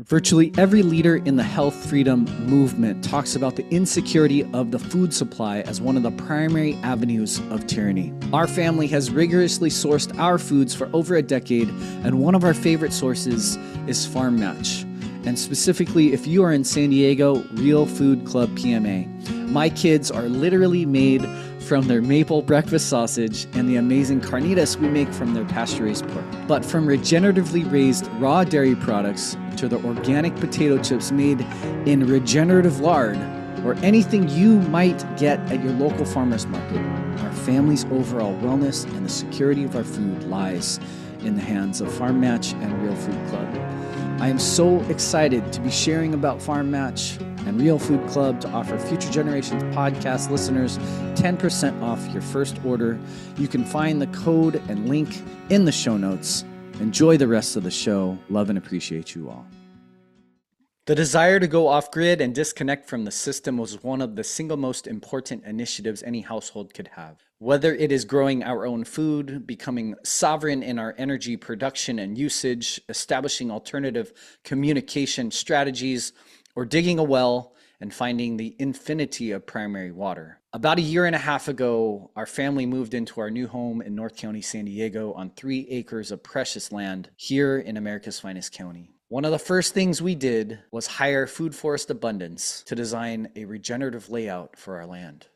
Virtually every leader in the health freedom movement talks about the insecurity of the food supply as one of the primary avenues of tyranny. Our family has rigorously sourced our foods for over a decade, and one of our favorite sources is Farm Match. And specifically, if you are in San Diego, Real Food Club PMA. My kids are literally made from their maple breakfast sausage and the amazing carnitas we make from their pasture-raised pork. But from regeneratively raised raw dairy products to the organic potato chips made in regenerative lard or anything you might get at your local farmer's market, our family's overall wellness and the security of our food lies in the hands of Farm Match and Real Food Club. I am so excited to be sharing about Farm Match and Real Food Club to offer Future Generations podcast listeners 10% off your first order. You can find the code and link in the show notes. Enjoy the rest of the show. Love and appreciate you all. The desire to go off-grid and disconnect from the system was one of the single most important initiatives any household could have. Whether it is growing our own food, becoming sovereign in our energy production and usage, establishing alternative communication strategies, or digging a well and finding the infinity of primary water. About a year and a half ago, our family moved into our new home in North County, San Diego on 3 acres of precious land here in America's finest county. One of the first things we did was hire Food Forest Abundance to design a regenerative layout for our land.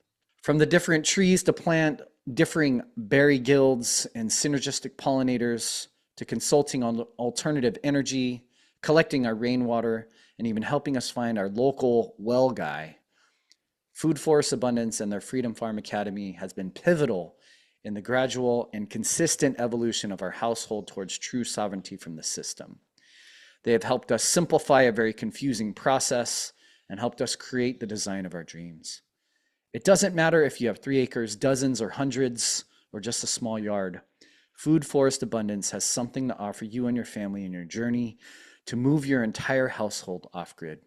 From the different trees to plant differing berry guilds and synergistic pollinators, to consulting on alternative energy, collecting our rainwater, and even helping us find our local well guy, Food Forest Abundance and their Freedom Farm Academy has been pivotal in the gradual and consistent evolution of our household towards true sovereignty from the system. They have helped us simplify a very confusing process and helped us create the design of our dreams. It doesn't matter if you have 3 acres, dozens or hundreds, or just a small yard. Food Forest Abundance has something to offer you and your family in your journey to move your entire household off-grid.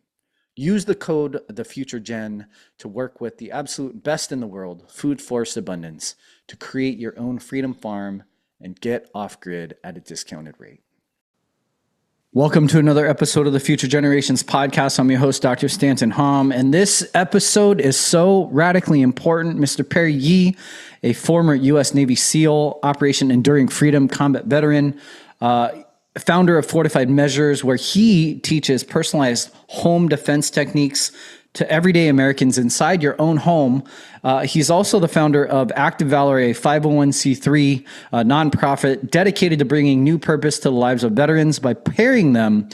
Use the code TheFutureGen to work with the absolute best in the world, Food Forest Abundance, to create your own freedom farm and get off-grid at a discounted rate. Welcome to another episode of the Future Generations podcast. I'm your host, Dr. Stanton Hom, and this episode is so radically important. Mr. Perry Yee, a former U.S. Navy SEAL, Operation Enduring Freedom combat veteran, founder of Fortified Measures, where he teaches personalized home defense techniques to everyday Americans inside your own home. He's also the founder of Active Valor, a 501c3 nonprofit dedicated to bringing new purpose to the lives of veterans by pairing them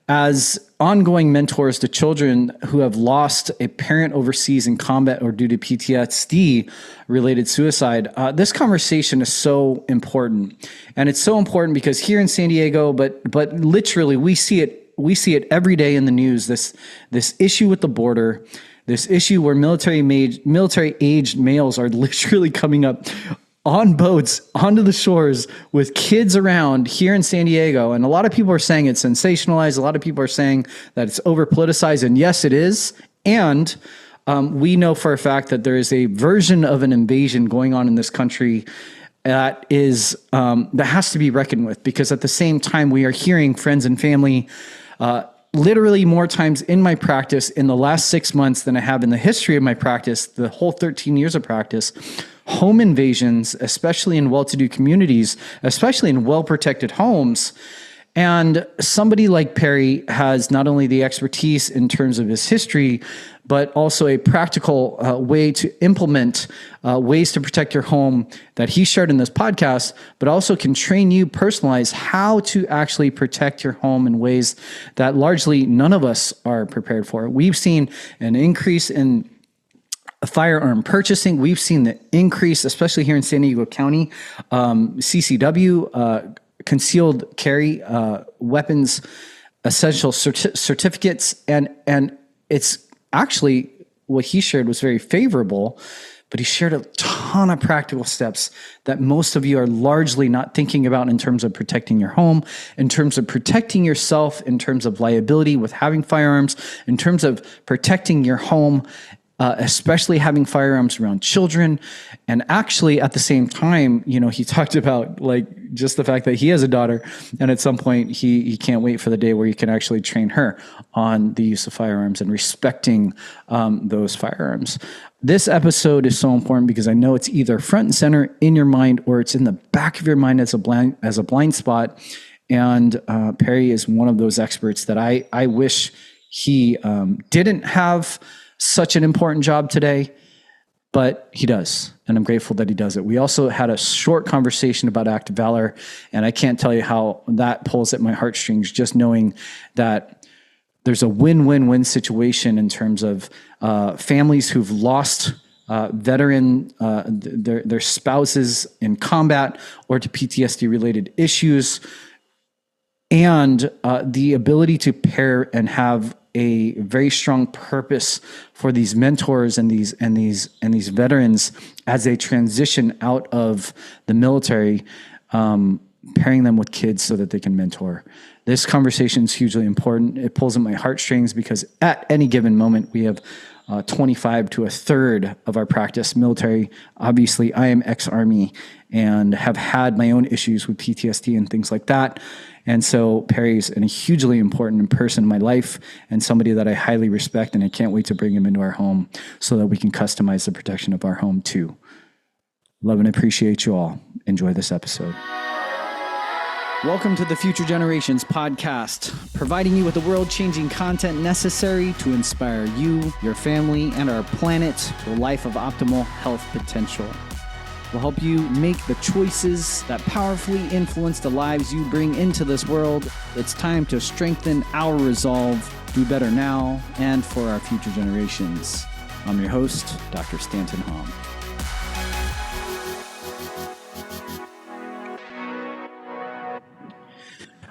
as ongoing mentors to children who have lost a parent overseas in combat or due to PTSD-related suicide. This conversation is so important, and it's so important because here in San Diego, but literally we see it every day in the news. This issue with the border, this issue where military-aged males are literally coming up on boats onto the shores with kids around here in San Diego. And a lot of people are saying it's sensationalized. A lot of people are saying that it's over politicized. And yes, it is. And we know for a fact that there is a version of an invasion going on in this country that has to be reckoned with, because at the same time we are hearing friends and family literally more times in my practice in the last 6 months than I have in the history of my practice, the whole 13 years of practice. Home invasions, especially in well-to-do communities, especially in well-protected homes. And somebody like Perry has not only the expertise in terms of his history, but also a practical way to implement ways to protect your home that he shared in this podcast, but also can train you, personalize how to actually protect your home in ways that largely none of us are prepared for. We've seen an increase in firearm purchasing. We've seen the increase, especially here in San Diego County, CCW, concealed carry weapons essential certificates, and it's actually what he shared was very favorable, but he shared a ton of practical steps that most of you are largely not thinking about in terms of protecting your home, in terms of protecting yourself, in terms of liability with having firearms, in terms of protecting your home, especially having firearms around children. And actually at the same time, he talked about like just the fact that he has a daughter, and at some point he can't wait for the day where he can actually train her on the use of firearms and respecting those firearms. This episode is so important because I know it's either front and center in your mind or it's in the back of your mind as a blind spot. And Perry is one of those experts that I wish he didn't have such an important job today, but he does. And I'm grateful that he does it. We also had a short conversation about active valor, and I can't tell you how that pulls at my heartstrings, just knowing that there's a win-win-win situation in terms of families who've lost their spouses in combat or to PTSD-related issues, and the ability to pair and have a very strong purpose for these mentors and these veterans as they transition out of the military, pairing them with kids so that they can mentor. This conversation is hugely important. It pulls at my heartstrings because at any given moment we have 25 to a third of our practice military. Obviously, I am ex-Army and have had my own issues with PTSD and things like that. And so Perry's a hugely important person in my life and somebody that I highly respect, and I can't wait to bring him into our home so that we can customize the protection of our home too. Love and appreciate you all. Enjoy this episode. Welcome to the Future Generations podcast, providing you with the world-changing content necessary to inspire you, your family, and our planet to a life of optimal health potential. We'll help you make the choices that powerfully influence the lives you bring into this world. It's time to strengthen our resolve, do better now, and for our future generations. I'm your host, Dr. Stanton Hom.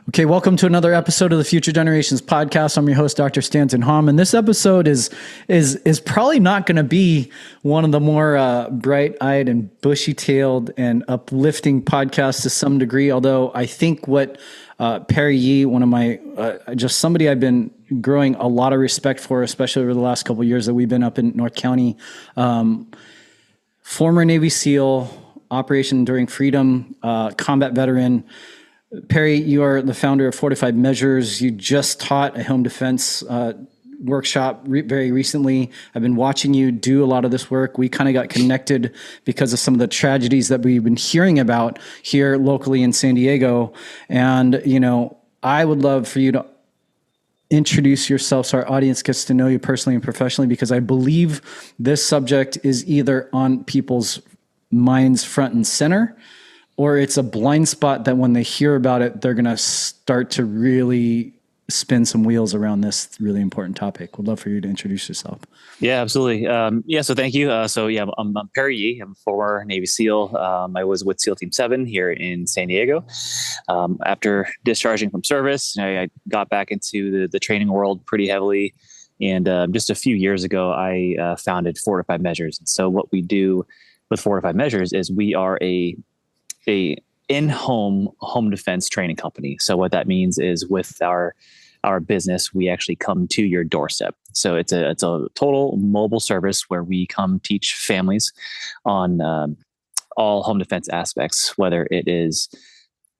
Okay, welcome to another episode of the Future Generations podcast. I'm your host, Dr. Stanton Hom, and this episode is probably not going to be one of the more bright-eyed and bushy-tailed and uplifting podcasts to some degree. Although I think what Perry Yee, one of my just somebody I've been growing a lot of respect for, especially over the last couple of years that we've been up in North County, former Navy SEAL, Operation Enduring Freedom, combat veteran. Perry, you are the founder of Fortified Measures. You just taught a home defense workshop very recently. I've been watching you do a lot of this work. We kind of got connected because of some of the tragedies that we've been hearing about here locally in San Diego. And, you know, I would love for you to introduce yourself so our audience gets to know you personally and professionally, because I believe this subject is either on people's minds front and center, or it's a blind spot that when they hear about it, they're going to start to really spin some wheels around this really important topic. Would love for you to introduce yourself. Yeah, absolutely. So thank you. I'm Perry Yee. I'm a former Navy SEAL. I was with SEAL Team 7 here in San Diego. After discharging from service, I got back into the training world pretty heavily. And just a few years ago, I founded Fortified Measures. And so what we do with Fortified Measures is we are a in-home home defense training company. So what that means is with our business, we actually come to your doorstep. So it's a total mobile service where we come teach families on all home defense aspects, whether it is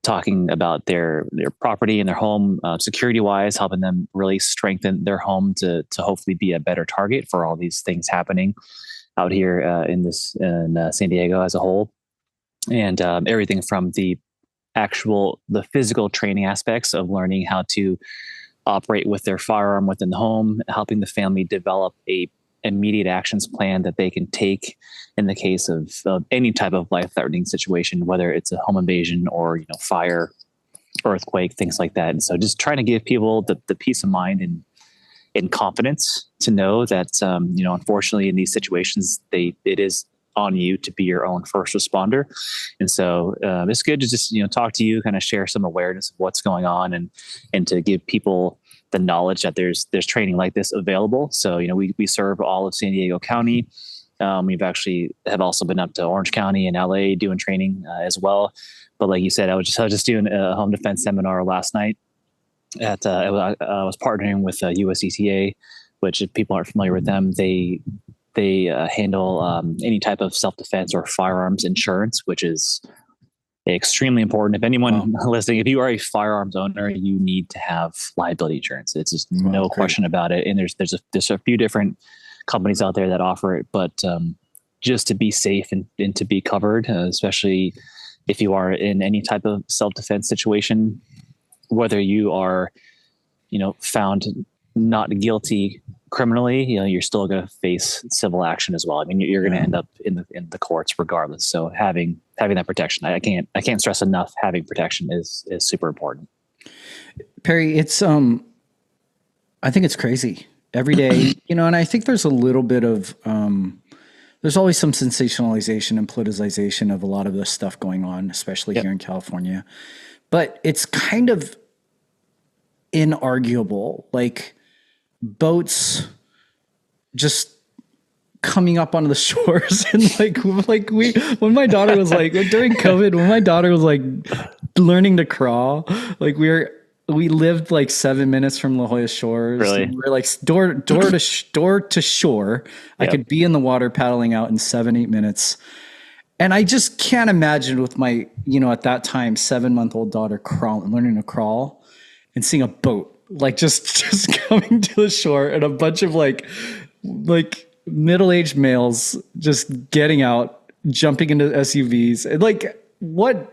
talking about their property and their home security-wise, helping them really strengthen their home to hopefully be a better target for all these things happening out here in San Diego as a whole. And everything from the physical training aspects of learning how to operate with their firearm within the home, helping the family develop a immediate actions plan that they can take in the case of any type of life-threatening situation, whether it's a home invasion or fire, earthquake, things like that. And so just trying to give people the peace of mind and confidence to know that unfortunately in these situations it is on you to be your own first responder. And so it's good to just, talk to you, kind of share some awareness of what's going on and to give people the knowledge that there's training like this available. So, we serve all of San Diego County. We've actually have also been up to Orange County and LA doing training as well. But like you said, I was just doing a home defense seminar last night I was partnering with USDTA, which if people aren't familiar with them, they handle any type of self-defense or firearms insurance, which is Extremely important. If anyone listening, if you are a firearms owner, you need to have liability insurance. It's just no question about it. And there's a few different companies out there that offer it, but just to be safe and to be covered, especially if you are in any type of self-defense situation, whether you are, found not guilty criminally, you're still going to face civil action as well. I mean, you're going to end up in the courts regardless. So having that protection, I can't stress enough. Having protection is super important. Perry, it's I think it's crazy every day, and I think there's a little bit of there's always some sensationalization and politicization of a lot of this stuff going on, especially here in California. But it's kind of inarguable, like boats just coming up onto the shores and when my daughter was like during COVID, when my daughter was like learning to crawl, like we lived like 7 minutes from La Jolla shores. Really? We're like door to shore. I could be in the water paddling out in 7-8 minutes. And I just can't imagine with my, at that time, 7-month-old daughter learning to crawl and seeing a boat, like just coming to the shore and a bunch of like middle-aged males just getting out, jumping into SUVs. And like, what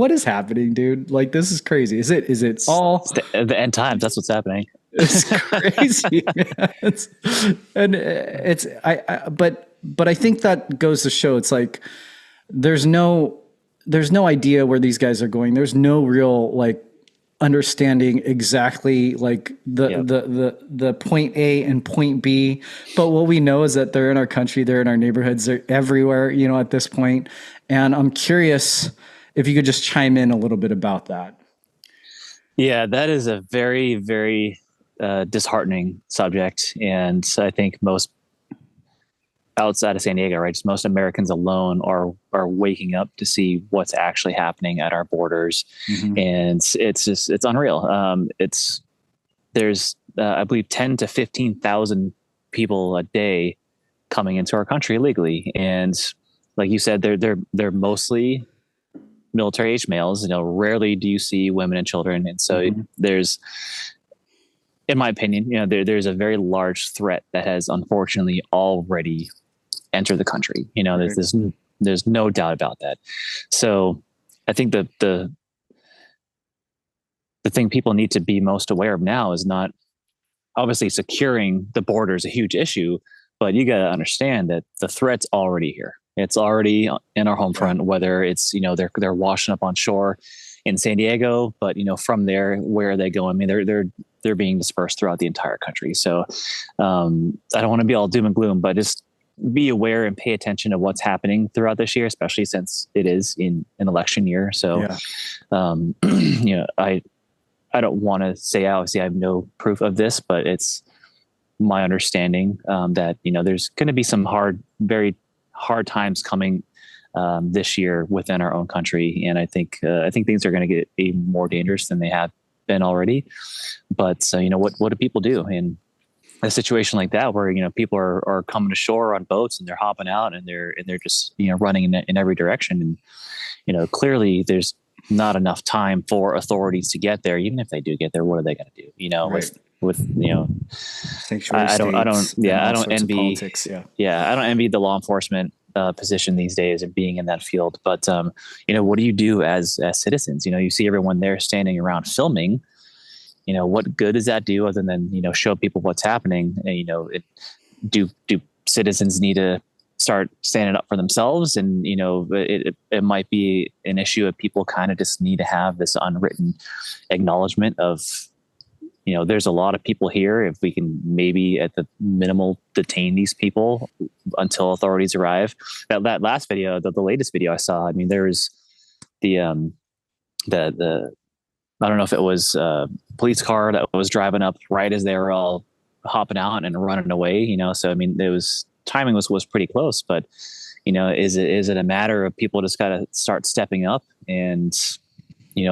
is happening, dude? Like, this is crazy. Is it all the end times? That's what's happening. It's crazy, man. But I think that goes to show it's like there's no idea where these guys are going. There's no real like understanding exactly like the point A and point B. But what we know is that they're in our country, they're in our neighborhoods, they're everywhere, at this point. And I'm curious if you could just chime in a little bit about that. Yeah, that is a very, very disheartening subject. And I think most outside of San Diego, right, just most Americans alone are waking up to see what's actually happening at our borders. Mm-hmm. And it's unreal. There's I believe 10 to 15,000 people a day coming into our country illegally. And like you said, they're mostly military age males. Rarely do you see women and children. And so there's, in my opinion, there's a very large threat that has unfortunately already entered the country. There's no doubt about that. So I think the thing people need to be most aware of now is not obviously securing the border is a huge issue, but you got to understand that the threat's already here. It's already in our home front, whether it's, they're washing up on shore in San Diego, but from there, where are they going? I mean, they're being dispersed throughout the entire country. So I don't want to be all doom and gloom, but just be aware and pay attention to what's happening throughout this year, especially since it is in an election year. So, I don't want to say, obviously I have no proof of this, but it's my understanding that, there's going to be some very hard times coming this year within our own country. And I think things are going to get even more dangerous than they have been already. But what do people do in a situation like that, where, people are coming to shore on boats and they're hopping out and they're just, running in every direction. And, clearly there's not enough time for authorities to get there. Even if they do get there, what are they going to do? Right. with I don't envy politics. I don't envy the law enforcement position these days and being in that field. But what do you do as citizens? You see everyone there standing around filming. What good does that do other than show people what's happening? And, do citizens need to start standing up for themselves? And it might be an issue of people kind of just need to have this unwritten acknowledgement of, there's a lot of people here. If we can maybe at the minimal detain these people until authorities arrive. That last video, the latest video I saw, I mean, there was the I don't know if it was a police car that was driving up right as they were all hopping out and running away, So, I mean, timing was pretty close, but, is it a matter of people just got to start stepping up and,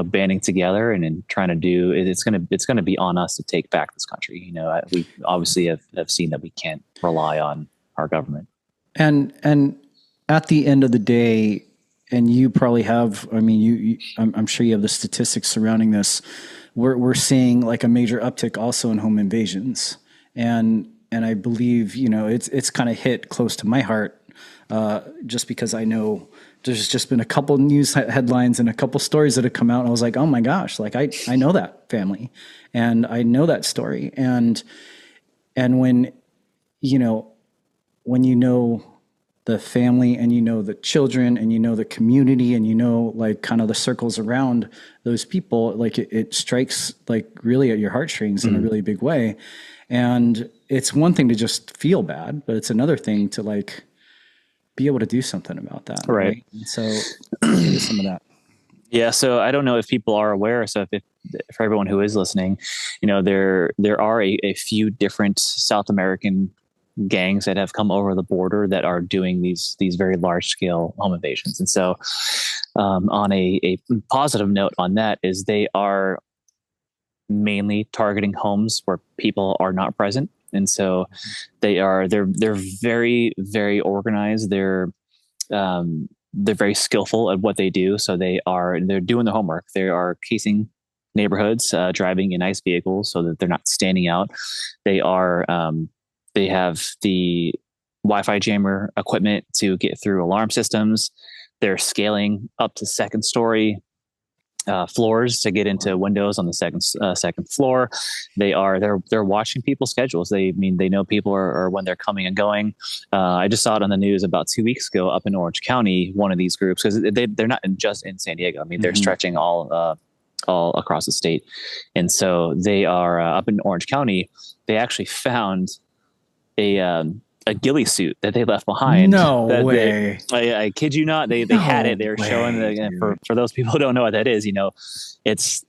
banding together and trying to do it? It's going to be on us to take back this country. We obviously have seen that we can't rely on our government. And at the end of the day, and you probably have, I mean, I'm sure you have the statistics surrounding this. We're seeing like a major uptick also in home invasions. And I believe, it's kind of hit close to my heart, just because I know there's just been a couple news headlines and a couple stories that have come out. And I was like, oh my gosh, like I know that family and I know that story. And when you know the family and the children and the community and like kind of the circles around those people, like it strikes like really at your heartstrings in a really big way. And it's one thing to just feel bad, but it's another thing to like be able to do something about that. Right. And so get into some of that. Yeah. So I don't know if people are aware. So if for everyone who is listening, there are a few different South American gangs that have come over the border that are doing these very large scale home invasions. And so on a positive note on that is they are mainly targeting homes where people are not present. And so they're very, very organized. They're very skillful at what they do. So they're doing the homework. They are casing neighborhoods, driving in nice vehicles so that they're not standing out. They have the Wi-Fi jammer equipment to get through alarm systems. They're scaling up to second story floors to get into windows on the second floor. They're watching people's schedules. They know people are when they're coming and going. I just saw it on the news about 2 weeks ago up in Orange County. One of these groups, because they're not just in San Diego. I mean, they're stretching all across the state, and so they are up in Orange County. They actually found a ghillie suit that they left behind. No way. I kid you not. They had it. They were showing for those people who don't know what that is, it's,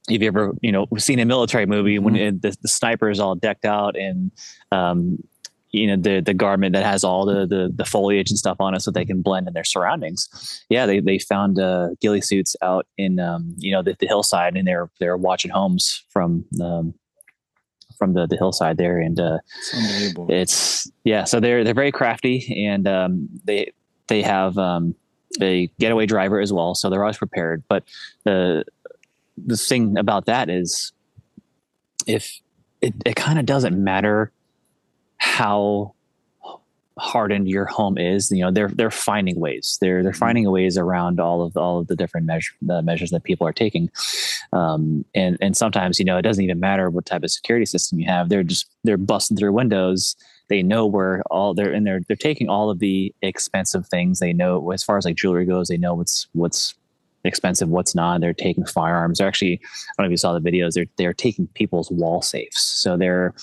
if you ever, seen a military movie when the sniper is all decked out and, the garment that has all the foliage and stuff on it so they can blend in their surroundings. Yeah. They found ghillie suits out in, the hillside, and they're watching homes from the hillside there. And it's unbelievable. So they're very crafty, and they have a getaway driver as well. So they're always prepared. But the thing about that is, if it kind of doesn't matter how hardened your home is, they're finding ways. They're finding ways around all of the different measures that people are taking. And sometimes, it doesn't even matter what type of security system you have. They're busting through windows. They know where they're taking all of the expensive things. They know, as far as like jewelry goes, they know what's expensive, what's not. They're taking firearms. They're actually, I don't know if you saw the videos, they're taking people's wall safes. So they're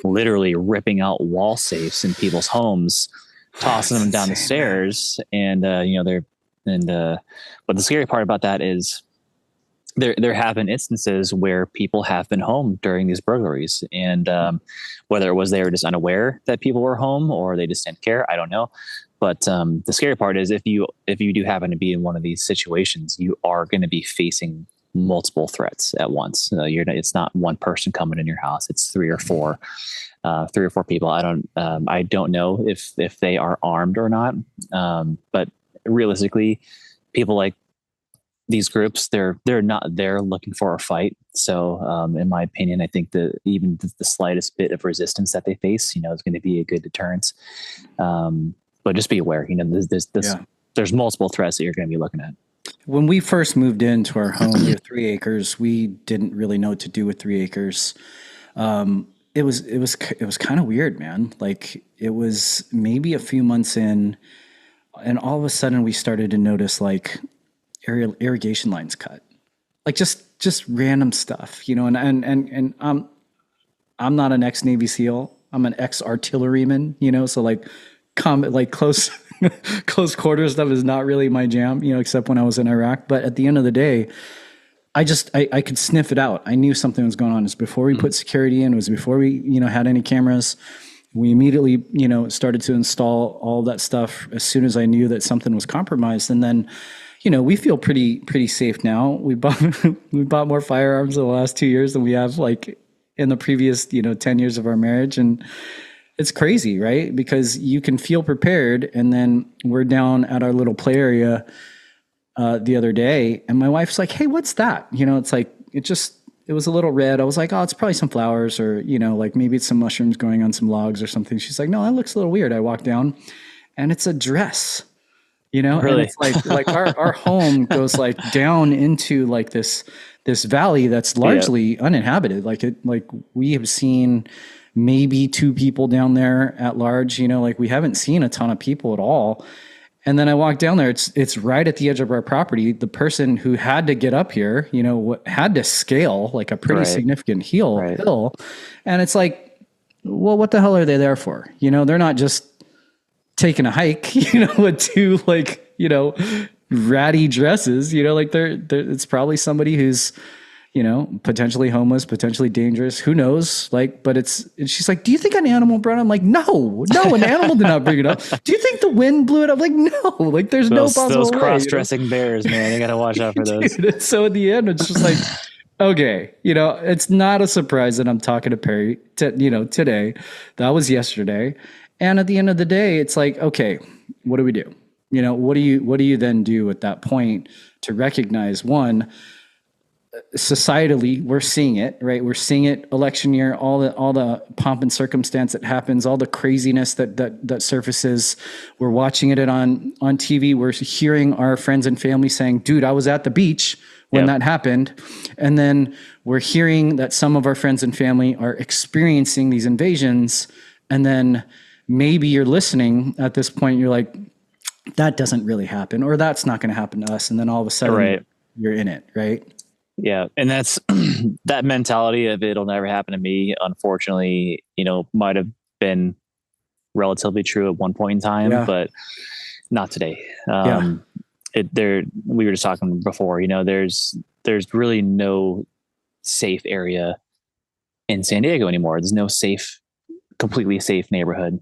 literally ripping out wall safes in people's homes, tossing them down the stairs. And, but the scary part about that is there have been instances where people have been home during these burglaries, and whether it was they were just unaware that people were home or they just didn't care, I don't know. But the scary part is, if you do happen to be in one of these situations, you are going to be facing multiple threats at once. It's not one person coming in your house; it's three or four people. I don't know if they are armed or not. But realistically, people like these groups, they're not there looking for a fight. So in my opinion, I think that even the slightest bit of resistance that they face, is going to be a good deterrence. But just be aware, there's multiple threats that you're going to be looking at. When we first moved into our home, we have 3 acres. We didn't really know what to do with 3 acres. It was kind of weird, man. Like, it was maybe a few months in, and all of a sudden we started to notice like irrigation lines cut, like just random stuff, and I'm not an ex-Navy SEAL. I'm an ex-artilleryman, so like combat, like close quarters stuff is not really my jam, except when I was in Iraq. But at the end of the day, I could sniff it out. I knew something was going on. It was before we put security in. It was before we, had any cameras. We immediately, started to install all that stuff as soon as I knew that something was compromised. And then, we feel pretty safe now. We bought more firearms in the last 2 years than we have like in the previous, 10 years of our marriage. And it's crazy, right? Because you can feel prepared, and then we're down at our little play area the other day, and my wife's like, "Hey, what's that?" It's like it was a little red. I was like, "Oh, it's probably some flowers, or like maybe it's some mushrooms growing on some logs or something." She's like, "No, that looks a little weird." I walk down, and it's a dress. And Really? it's like our home goes like down into like this valley that's Yeah. largely uninhabited. Like we have seen maybe two people down there at large, like we haven't seen a ton of people at all. And then I walk down there, it's right at the edge of our property. The person who had to get up here, had to scale like a pretty Right. significant Right. hill. And it's like, well, what the hell are they there for? They're not just taking a hike, with two ratty dresses, like they're it's probably somebody who's, potentially homeless, potentially dangerous, who knows? But she's like, "Do you think an animal brought it?" I'm like, no, an animal did not bring it up. Do you think the wind blew it up? Like, no, like there's no possible those way. cross-dressing bears, man, you got to watch out for those. Dude, so at the end, it's just like, okay, it's not a surprise that I'm talking to Perry, today. That was yesterday. And at the end of the day, it's like, okay, what do we do? What do you then do at that point to recognize, one, societally, we're seeing it, right? We're seeing it election year, all the pomp and circumstance that happens, all the craziness that surfaces. We're watching it on TV. We're hearing our friends and family saying, "Dude, I was at the beach when that happened." And then we're hearing that some of our friends and family are experiencing these invasions. And then maybe you're listening at this point, you're like, that doesn't really happen, or that's not going to happen to us. And then all of a sudden you're in it, right? Yeah. And that's that mentality of it'll never happen to me, unfortunately, might have been relatively true at one point in time, but not today. We were just talking before, there's really no safe area in San Diego anymore. There's no completely safe neighborhood.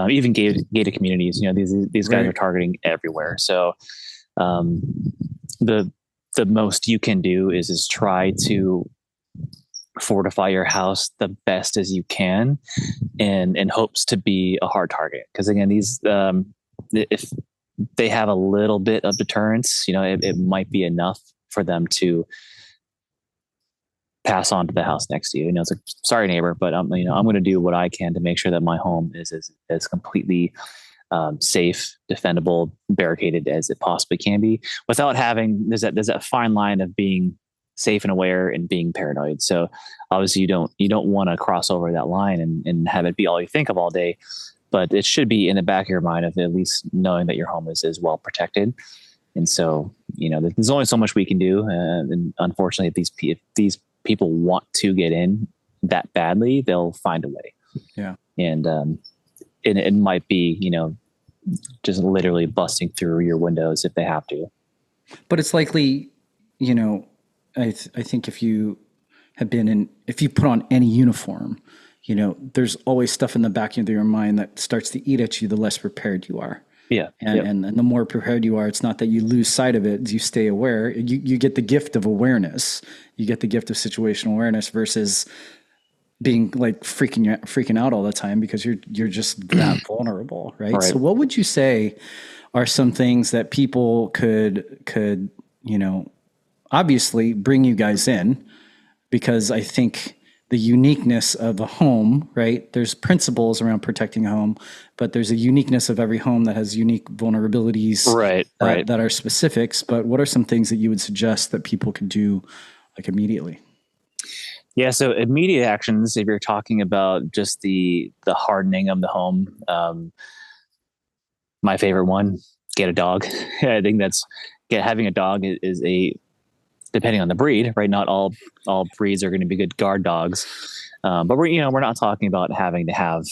Even gated communities, these guys are targeting everywhere. So, the most you can do is try to fortify your house the best as you can, and in hopes to be a hard target. Because again, these if they have a little bit of deterrence, it might be enough for them to pass on to the house next to you. It's like, sorry, neighbor, but I'm going to do what I can to make sure that my home is as completely safe, defendable, barricaded as it possibly can be, without having there's that fine line of being safe and aware and being paranoid. So obviously you don't want to cross over that line and have it be all you think of all day, but it should be in the back of your mind of at least knowing that your home is well protected. And so, there's only so much we can do. And unfortunately, if these people want to get in that badly, they'll find a way. Yeah. And it might be, just literally busting through your windows if they have to. But it's likely, I think if you put on any uniform, there's always stuff in the back of your mind that starts to eat at you the less prepared you are. Yeah. And the more prepared you are, it's not that you lose sight of it, you stay aware. You get the gift of awareness. You get the gift of situational awareness versus being like freaking out all the time because you're just that vulnerable, right? So what would you say are some things that people could obviously bring you guys in? Because I think the uniqueness of a home, right? There's principles around protecting a home, but there's a uniqueness of every home that has unique vulnerabilities that are specifics. But what are some things that you would suggest that people could do like immediately? Yeah. So immediate actions, if you're talking about just the hardening of the home, my favorite one, get a dog. I think having a dog is depending on the breed, right? Not all breeds are going to be good guard dogs. But we're not talking about having to have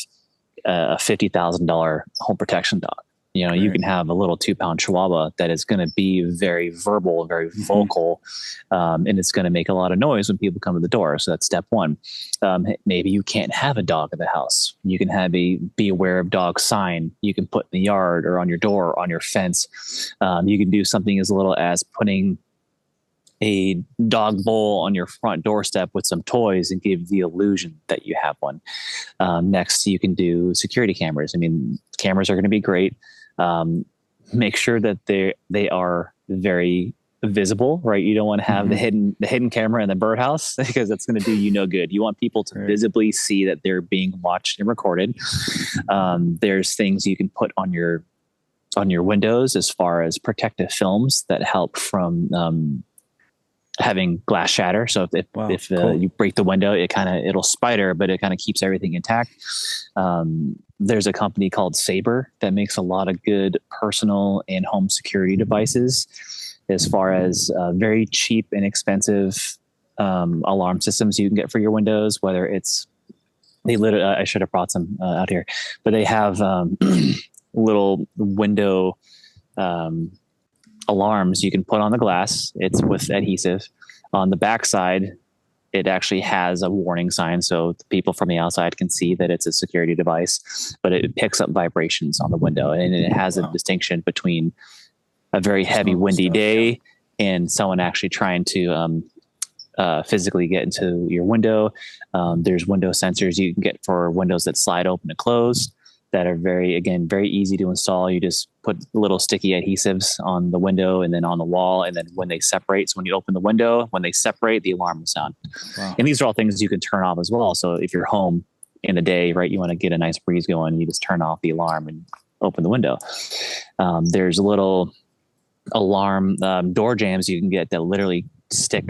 a $50,000 home protection dog. You can have a little 2-pound Chihuahua that is going to be very verbal, very vocal, and it's going to make a lot of noise when people come to the door. So that's step one. Maybe you can't have a dog in the house. You can have a "Be aware of dog" sign you can put in the yard or on your door, or on your fence. You can do something as little as putting a dog bowl on your front doorstep with some toys and give the illusion that you have one. Next, you can do security cameras. I mean, cameras are going to be great. Make sure that they are very visible, right? You don't want to have the hidden camera in the birdhouse because that's going to do you no good. You want people to visibly see that they're being watched and recorded. There's things you can put on your windows as far as protective films that help from having glass shatter. So if cool. You break the window, it'll spider, but it kind of keeps everything intact. There's a company called Sabre that makes a lot of good personal and home security devices as far as very cheap and inexpensive alarm systems you can get for your windows, whether it's, I should have brought some out here, but they have little window alarms you can put on the glass. It's with adhesive. On the backside, it actually has a warning sign, so the people from the outside can see that it's a security device, but it picks up vibrations on the window, and it has a distinction between a very heavy windy day and someone actually trying to physically get into your window. There's window sensors you can get for windows that slide open and close that are very easy to install. You just put little sticky adhesives on the window and then on the wall. And then when they separate, so when you open the window, when they separate, the alarm will sound. Wow. And these are all things you can turn off as well. So if you're home in the day, right, you want to get a nice breeze going, you just turn off the alarm and open the window. There's little alarm door jams you can get that literally stick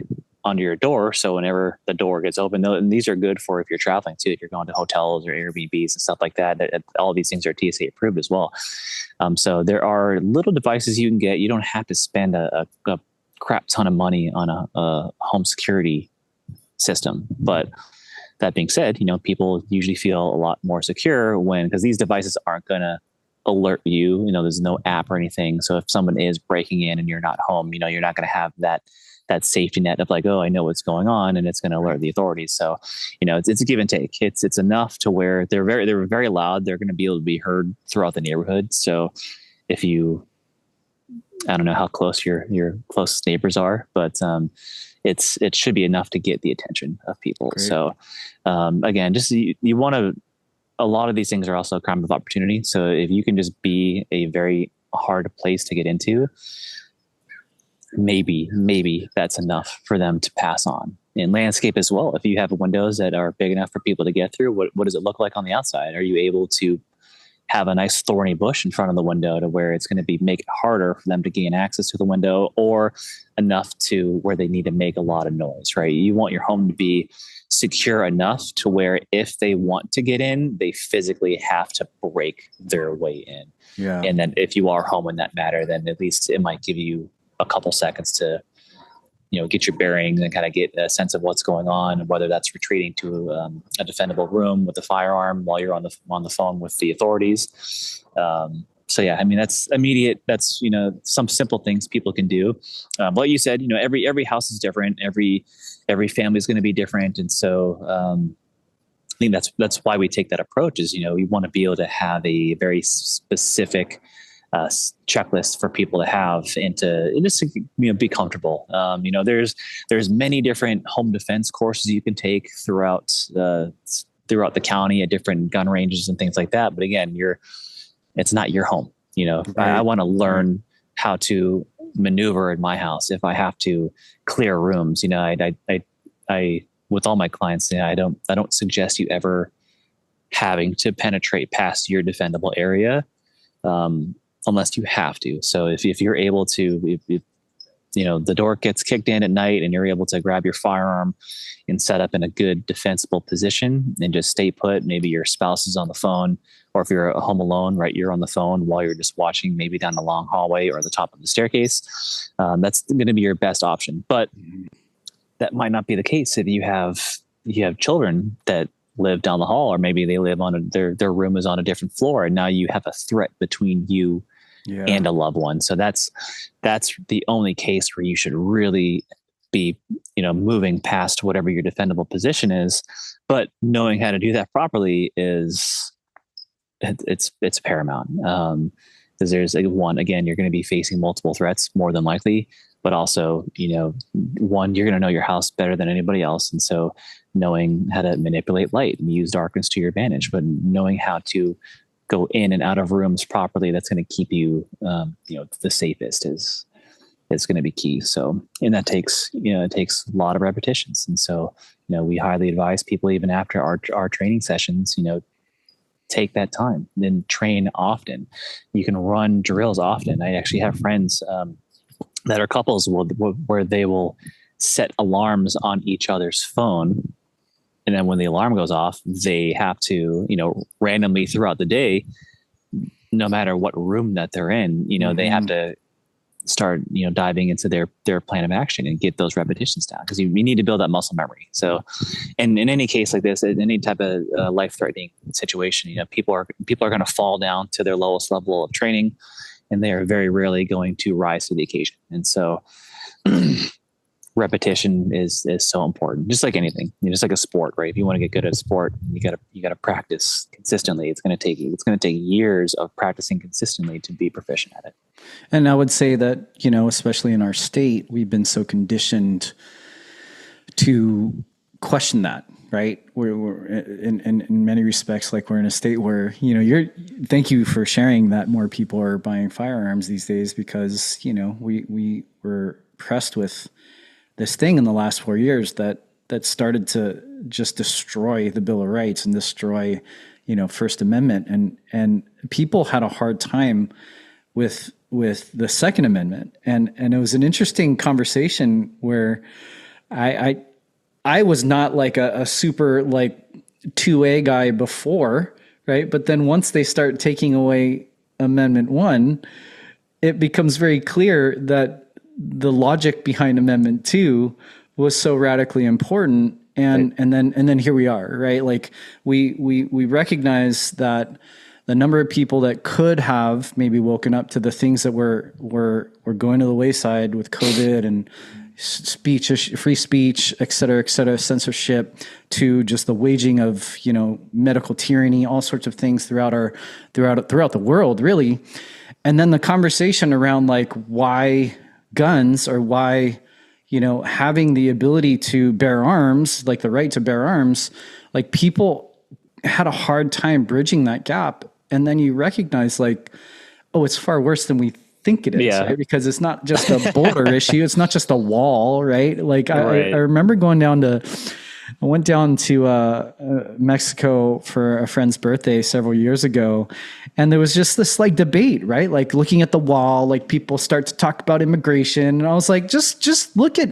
under your door. So whenever the door gets open, and these are good for if you're traveling too, if you're going to hotels or Airbnbs and stuff like that, all of these things are TSA approved as well. So there are little devices you can get. You don't have to spend a crap ton of money on a home security system. But that being said, people usually feel a lot more secure because these devices aren't going to alert you. There's no app or anything. So if someone is breaking in and you're not home, you're not going to have that safety net of like, oh, I know what's going on, and it's going to alert the authorities. So, it's a give and take. It's enough to where they're very loud. They're going to be able to be heard throughout the neighborhood. So if I don't know how close your closest neighbors are, but it should be enough to get the attention of people. Great. So again, just you want to. A lot of these things are also a crime of opportunity. So if you can just be a very hard place to get into, maybe that's enough for them to pass on. In landscape as well, if you have windows that are big enough for people to get through, what does it look like on the outside? Are you able to have a nice thorny bush in front of the window to where it's going to make it harder for them to gain access to the window, or enough to where they need to make a lot of noise, right? You want your home to be secure enough to where if they want to get in, they physically have to break their way in. Yeah. And then if you are home in that matter, then at least it might give you a couple seconds to, get your bearings and kind of get a sense of what's going on, whether that's retreating to a defendable room with a firearm while you're on the phone with the authorities. So yeah, I mean, that's immediate. That's, some simple things people can do. Like you said, every house is different. Every family is going to be different. And so, I think that's why we take that approach is, we want to be able to have a very specific checklist for people to have and just be comfortable. There's many different home defense courses you can take throughout the county at different gun ranges and things like that. But again, it's not your home. Right. I want to learn how to maneuver in my house. If I have to clear rooms, I with all my clients, I don't suggest you ever having to penetrate past your defendable area. Unless you have to. So if you're able to, if the door gets kicked in at night and you're able to grab your firearm and set up in a good defensible position and just stay put, maybe your spouse is on the phone, or if you're home alone, right, you're on the phone while you're just watching maybe down the long hallway or the top of the staircase. That's going to be your best option. But that might not be the case if you have children that live down the hall, or maybe they live their room is on a different floor, and now you have a threat between you and a loved one. So that's the only case where you should really be, moving past whatever your defendable position is. But knowing how to do that properly it's paramount. Because there's again, you're going to be facing multiple threats more than likely. but also, one, you're going to know your house better than anybody else. And so knowing how to manipulate light and use darkness to your advantage, but knowing how to go in and out of rooms properly, that's going to keep you, the safest is going to be key. So, and that takes, it takes a lot of repetitions. And so, we highly advise people, even after our training sessions, take that time, then train often. You can run drills often. I actually have friends that are couples where they will set alarms on each other's phone. And then when the alarm goes off, they have to, randomly throughout the day, no matter what room that they're in, they have to start, diving into their plan of action and get those repetitions down, because you need to build that muscle memory. So, and in any case like this, in any type of life-threatening situation, people are going to fall down to their lowest level of training, and they are very rarely going to rise to the occasion. And so repetition is so important, just like anything, just like a sport, right? If you want to get good at a sport, you got to practice consistently. It's going to take years of practicing consistently to be proficient at it. And I would say that, especially in our state, we've been so conditioned to question that, right? We're in many respects, like we're in a state where, thank you for sharing that more people are buying firearms these days, because, we were pressed with this thing in the last 4 years that started to just destroy the Bill of Rights and destroy, First Amendment. And people had a hard time with the Second Amendment. And it was an interesting conversation where I was not like a super like 2A guy before, right? But then once they start taking away Amendment 1, it becomes very clear that the logic behind Amendment 2 was so radically important. And then here we are, right? Like we recognize that the number of people that could have maybe woken up to the things that were going to the wayside with COVID and free speech, et cetera, censorship, to just the waging of, medical tyranny, all sorts of things throughout the world, really. And then the conversation around like why guns, or why, having the ability to bear arms, like the right to bear arms, like people had a hard time bridging that gap. And then you recognize like, oh, it's far worse than we think it is, right? Because it's not just a border issue. It's not just a wall, right? Like I remember I went down to Mexico for a friend's birthday several years ago. And there was just this like debate, right? Like looking at the wall, like people start to talk about immigration. And I was like, just look at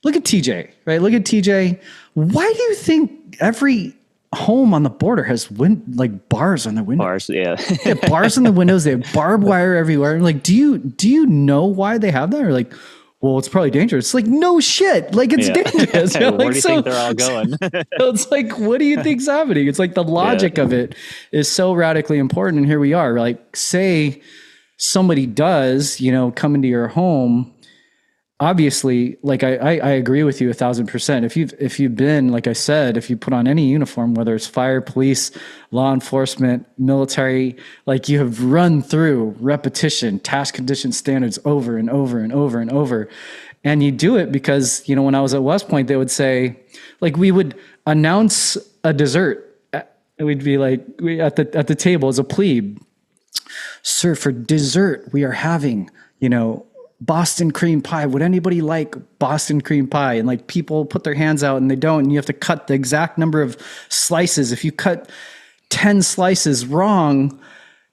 TJ, right? Look at TJ. Why do you think every home on the border has bars on the windows? Bars, yeah. They have bars on the windows. They have barbed wire everywhere. I'm like, do you know why they have that? Or like, well, it's probably dangerous. It's like, no shit. Like, it's dangerous. Where do you think they're all going? So it's like, what do you think's happening? It's like the logic of it is so radically important. And here we are. Like, say somebody does, come into your home. Obviously, like I agree with you 1,000%. If you've been, like I said, if you put on any uniform, whether it's fire, police, law enforcement, military, like you have run through repetition, task condition standards over and over and over and over. And you do it because, when I was at West Point, they would say, like, we would announce a dessert. We'd be like, at the table as a plebe, sir, for dessert, we are having, Boston cream pie. Would anybody like Boston cream pie? And like people put their hands out and they don't, and you have to cut the exact number of slices. If you cut 10 slices wrong,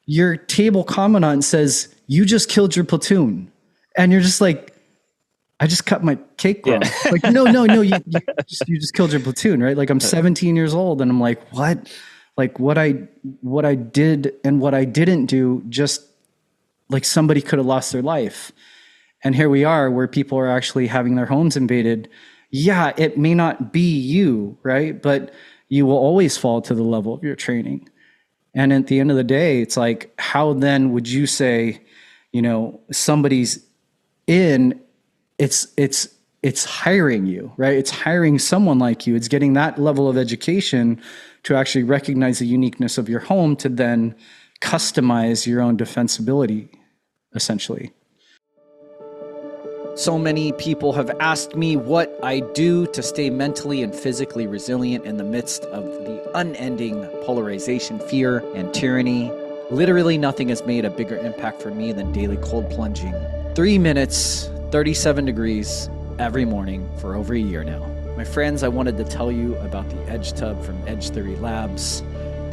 your table commandant says, you just killed your platoon. And you're just like, I just cut my cake wrong. Like, no, you just killed your platoon, right? Like I'm 17 years old and I'm like, what? Like what I did and what I didn't do, just like somebody could have lost their life. And here we are where people are actually having their homes invaded. Yeah, it may not be you, right? But you will always fall to the level of your training. And at the end of the day, it's like, how then would you say, somebody's in, it's hiring you, right? It's hiring someone like you. It's getting that level of education to actually recognize the uniqueness of your home to then customize your own defensibility, essentially. So many people have asked me what I do to stay mentally and physically resilient in the midst of the unending polarization, fear, and tyranny. Literally nothing has made a bigger impact for me than daily cold plunging. 3 minutes, 37 degrees every morning for over a year now. My friends, I wanted to tell you about the Edge Tub from Edge Theory Labs.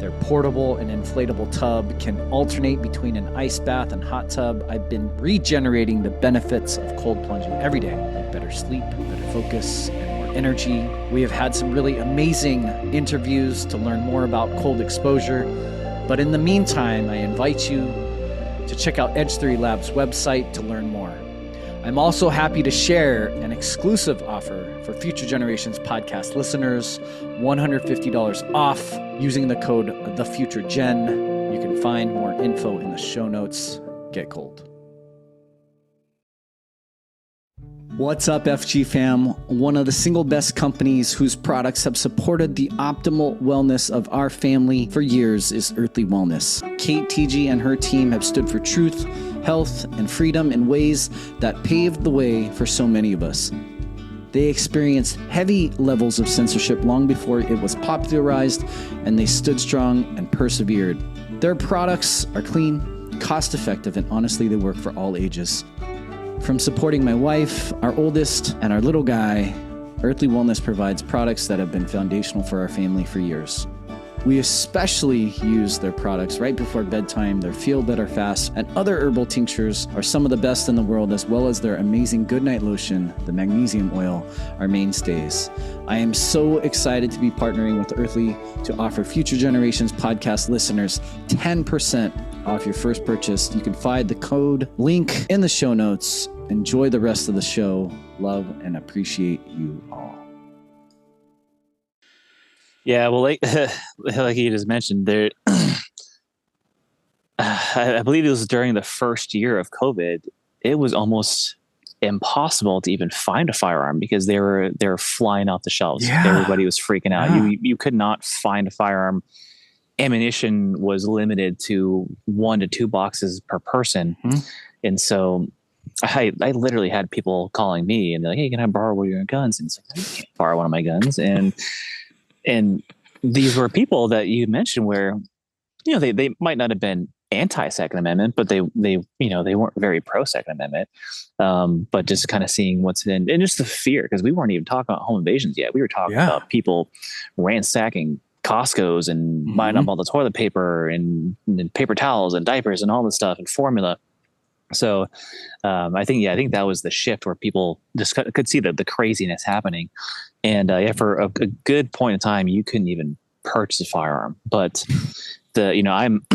Their portable and inflatable tub can alternate between an ice bath and hot tub. I've been regenerating the benefits of cold plunging every day, like better sleep, better focus, and more energy. We have had some really amazing interviews to learn more about cold exposure. But in the meantime, I invite you to check out Edge Theory Labs' website to learn more. I'm also happy to share an exclusive offer for Future Generations podcast listeners, $150 off using the code TheFutureGen. You can find more info in the show notes. Get cold. What's up, FG fam? One of the single best companies whose products have supported the optimal wellness of our family for years is Earthly Wellness. Kate TG and her team have stood for truth, health, and freedom in ways that paved the way for so many of us. They experienced heavy levels of censorship long before it was popularized, and they stood strong and persevered. Their products are clean, cost-effective, and honestly, they work for all ages. From supporting my wife, our oldest, and our little guy, Earthly Wellness provides products that have been foundational for our family for years. We especially use their products right before bedtime. Their Feel Better Fast and other herbal tinctures are some of the best in the world, as well as their amazing Goodnight Lotion, the magnesium oil, are mainstays. I am so excited to be partnering with Earthly to offer Future Generations podcast listeners 10% off your first purchase. You can find the code link in the show notes. Enjoy the rest of the show. Love and appreciate you all. Yeah, well, like you just mentioned, there, I believe it was during the first year of COVID. It was almost impossible to even find a firearm because they were flying off the shelves. Yeah. Everybody was freaking out. Yeah. You could not find a firearm. Ammunition was limited to 1 to 2 boxes per person, and so I literally had people calling me and they're like, "Hey, can I borrow one of your guns?" And it's like, "I can't borrow one of my guns." And these were people that you mentioned where, they might not have been anti-Second Amendment, but they weren't very pro-Second Amendment. But just kind of seeing what's in, and just the fear, because we weren't even talking about home invasions yet. We were talking about people ransacking Costco's and buying up all the toilet paper and paper towels and diapers and all this stuff and formula. So I think that was the shift where people just could see the craziness happening. And for a good point in time, you couldn't even purchase a firearm. But I'm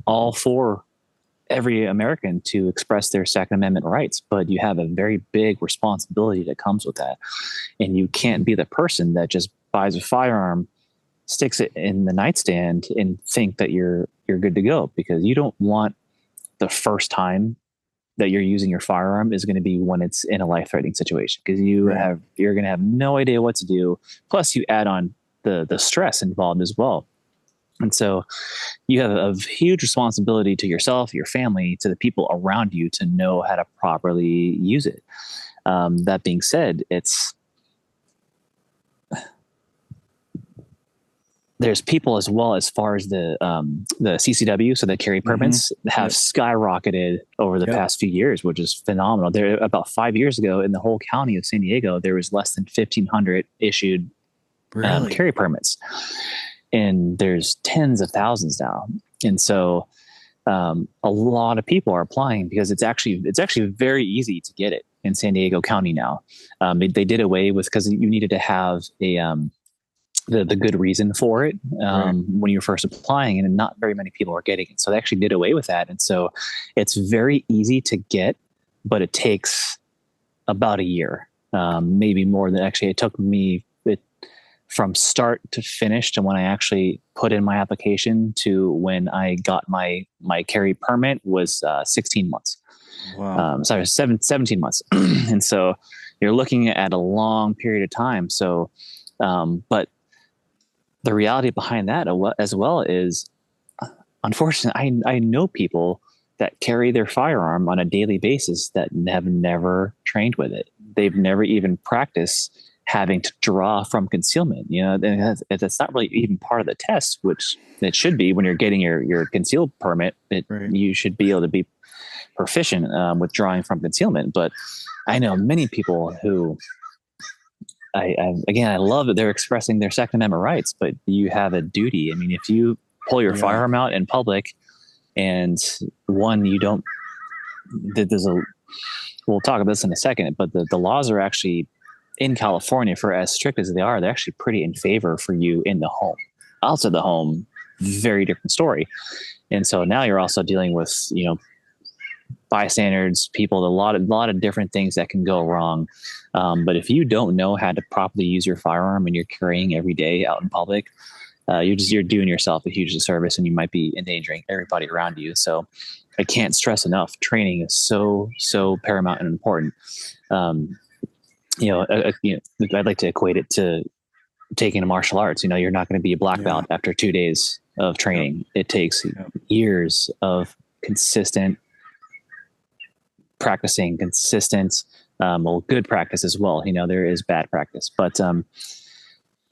all for every American to express their Second Amendment rights, but you have a very big responsibility that comes with that. And you can't be the person that just buys a firearm, sticks it in the nightstand, and think that you're good to go, because you don't want the first time that you're using your firearm is going to be when it's in a life-threatening situation, because you're going to have no idea what to do. Plus you add on the stress involved as well. And so you have a huge responsibility to yourself, your family, to the people around you to know how to properly use it. That being said, there's people as well, as far as the CCW, so the carry permits have skyrocketed over the past few years, which is phenomenal. There, about 5 years ago, in the whole county of San Diego, there was less than 1,500 issued carry permits, and there's tens of thousands now. And so a lot of people are applying because it's actually very easy to get it in San Diego County now. They did away with, because you needed to have the good reason for it when you're first applying, and not very many people are getting it. So they actually did away with that. And so it's very easy to get, but it takes about a year, maybe more than actually it took me from start to finish, to when I actually put in my application to when I got my carry permit was 16 months. Wow. 17 months. And so you're looking at a long period of time. So, but the reality behind that as well is, unfortunately, I know people that carry their firearm on a daily basis that have never trained with it. They've never even practiced having to draw from concealment. That's not really even part of the test, which it should be when you're getting your concealed permit. You should be able to be proficient with drawing from concealment. But I know many people who, I love that they're expressing their Second Amendment rights, but you have a duty. I mean, if you pull your firearm out in public, and you don't, we'll talk about this in a second, but the laws are actually in California, for as strict as they are, they're actually pretty in favor for you in the home. Outside the home, very different story. And so now you're also dealing with, bystanders, people, a lot of different things that can go wrong. But if you don't know how to properly use your firearm and you're carrying every day out in public, you're doing yourself a huge disservice, and you might be endangering everybody around you. So I can't stress enough, training is so paramount and important. I'd like to equate it to taking a martial arts. You're not going to be a black belt after 2 days of training. It takes years of consistent practicing, good practice as well. There is bad practice, but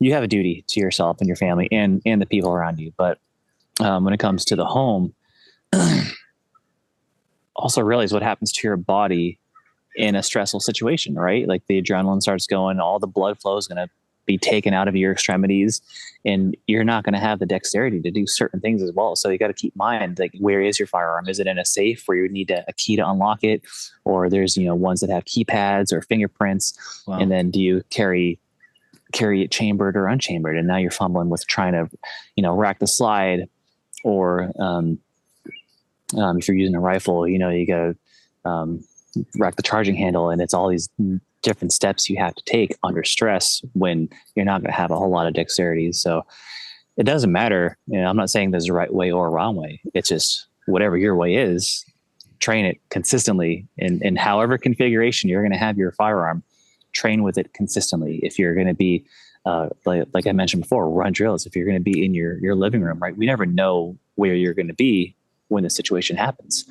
you have a duty to yourself and your family and the people around you. But when it comes to the home, also realize what happens to your body in a stressful situation, right? Like the adrenaline starts going, all the blood flow is going to be taken out of your extremities, and you're not going to have the dexterity to do certain things as well. So you got to keep in mind, like, where is your firearm? Is it in a safe where you need a key to unlock it? Or there's, ones that have keypads or fingerprints. Wow. And then do you carry it chambered or unchambered? And now you're fumbling with trying to, rack the slide, or if you're using a rifle, you got to rack the charging handle, and it's all these different steps you have to take under stress when you're not going to have a whole lot of dexterity. So it doesn't matter. I'm not saying there's a right way or a wrong way. It's just whatever your way is, train it consistently in however configuration you're going to have your firearm. Train with it consistently. If you're going to be, like I mentioned before, run drills. If you're going to be in your living room, right? We never know where you're going to be when the situation happens.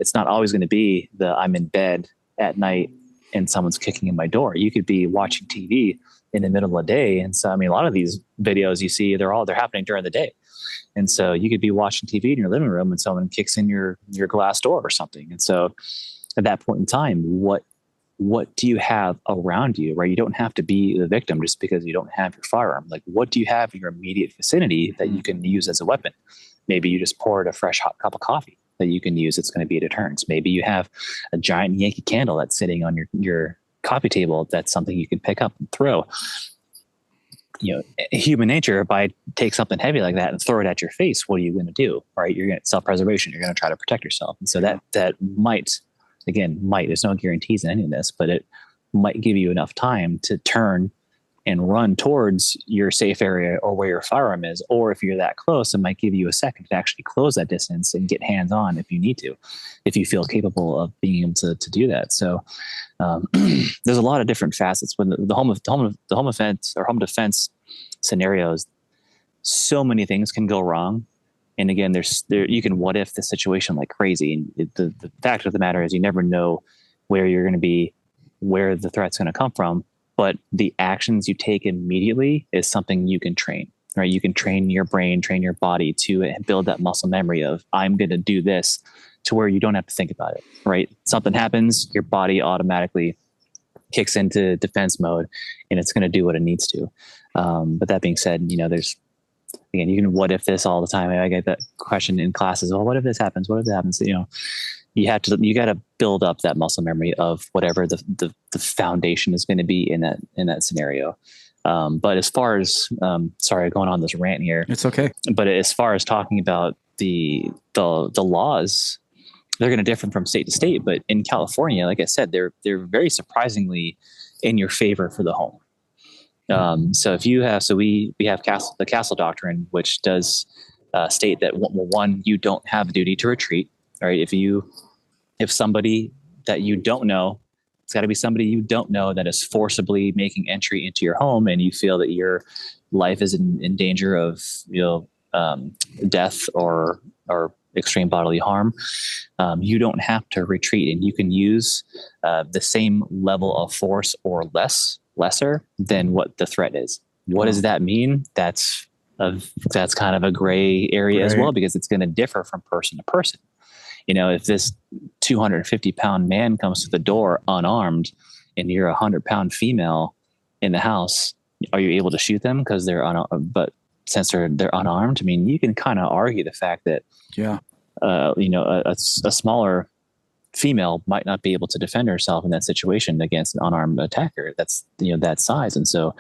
It's not always going to be I'm in bed at night and someone's kicking in my door. You could be watching TV in the middle of the day. And so, a lot of these videos you see, they're happening during the day. And so you could be watching TV in your living room and someone kicks in your glass door or something. And so at that point in time, what do you have around you, right? You don't have to be the victim just because you don't have your firearm. Like, what do you have in your immediate vicinity that you can use as a weapon? Maybe you just poured a fresh hot cup of coffee that you can use. It's going to be a deterrent. Maybe you have a giant Yankee candle that's sitting on your coffee table. That's something you can pick up and throw. Human nature, if I take something heavy like that and throw it at your face, what are you going to do? Right? You're going to self-preservation. You're going to try to protect yourself. And so that might, there's no guarantees in any of this, but it might give you enough time to turn and run towards your safe area or where your firearm is. Or if you're that close, it might give you a second to actually close that distance and get hands on if you need to, if you feel capable of being able to do that. So there's a lot of different facets when the home offense or home defense scenarios. So many things can go wrong. And again, you can what if the situation like crazy. And the fact of the matter is, you never know where you're going to be, where the threat's going to come from. But the actions you take immediately is something you can train, right? You can train your brain, train your body to build that muscle memory of, I'm going to do this, to where you don't have to think about it, right? Something happens, your body automatically kicks into defense mode, and it's going to do what it needs to. But that being said, there's, again, you can what if this all the time. I get that question in classes. Well, what if this happens? What if that happens? You got to build up that muscle memory of whatever the foundation is going to be in that scenario. But as far as, sorry, going on this rant here. It's okay. But as far as talking about the laws, they're going to differ from state to state. But in California, like I said, they're very surprisingly in your favor for the home. So if you have, we have the Castle Doctrine, which does state that one, you don't have a duty to retreat. Right? If somebody that you don't know, it's got to be somebody you don't know that is forcibly making entry into your home, and you feel that your life is in danger of death or extreme bodily harm, you don't have to retreat, and you can use the same level of force or lesser than what the threat is. What does that mean? That's kind of a gray area as well, because it's going to differ from person to person. If this 250-pound man comes to the door unarmed and you're a 100-pound female in the house, are you able to shoot them because they're but since they're unarmed? I mean, you can kind of argue the fact that a smaller female might not be able to defend herself in that situation against an unarmed attacker that's that size. And so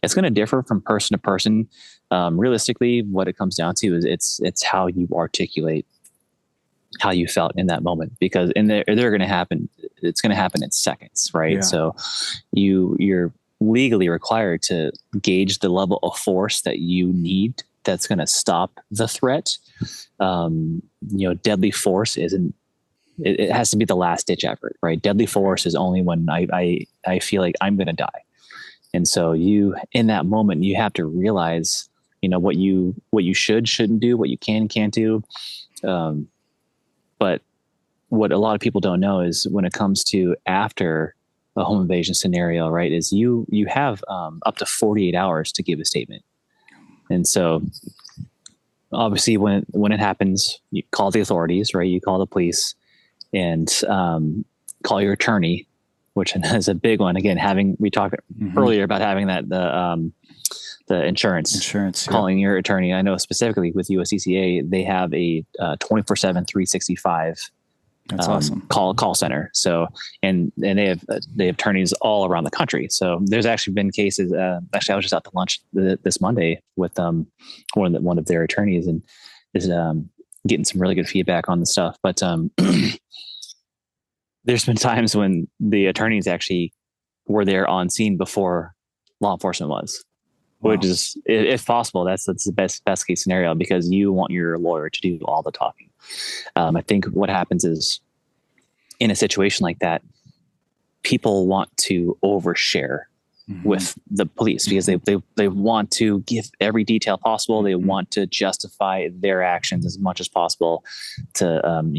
it's going to differ from person to person. Realistically, what it comes down to is it's how you articulate how you felt in that moment, because they're going to happen. It's going to happen in seconds, right? Yeah. So you're legally required to gauge the level of force that you need that's going to stop the threat. Deadly force isn't. It has to be the last ditch effort, right? Deadly force is only when I feel like I'm going to die. And so in that moment, you have to realize, what you shouldn't do, what you can't do. But what a lot of people don't know is when it comes to after a home invasion scenario, right, is you have up to 48 hours to give a statement. And so obviously when it happens, you call the authorities, right? You call the police and call your attorney, which is a big one. Again, we talked earlier about having that, the insurance, calling your attorney. I know specifically with USCCA, they have a 24/7, 365 That's awesome. Call center. So, and they have attorneys all around the country. So there's actually been cases. Actually, I was just out to lunch this Monday with one of their attorneys, and is getting some really good feedback on the stuff. But there's been times when the attorneys actually were there on scene before law enforcement was. Wow. Which is, if possible, that's the best case scenario, because you want your lawyer to do all the talking. I think what happens is, in a situation like that, people want to overshare with the police because they want to give every detail possible. They want to justify their actions as much as possible to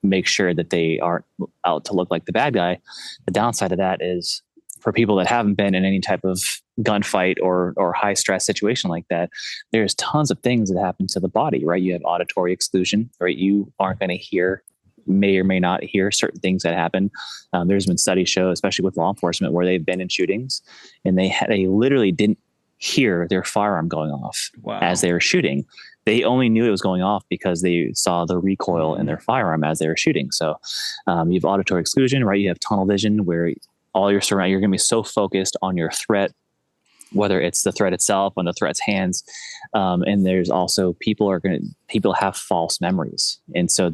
make sure that they aren't out to look like the bad guy. The downside of that is, for people that haven't been in any type of gunfight or high stress situation like that, there's tons of things that happen to the body, right? You have auditory exclusion, right? You aren't going to may or may not hear certain things that happen. There's been studies show, especially with law enforcement, where they've been in shootings and they literally didn't hear their firearm going off as they were shooting. They only knew it was going off because they saw the recoil in their firearm as they were shooting. So you have auditory exclusion, right? You have tunnel vision, where all you're going to be so focused on your threat, whether it's the threat itself, on the threat's hands. And there's also people have false memories. And so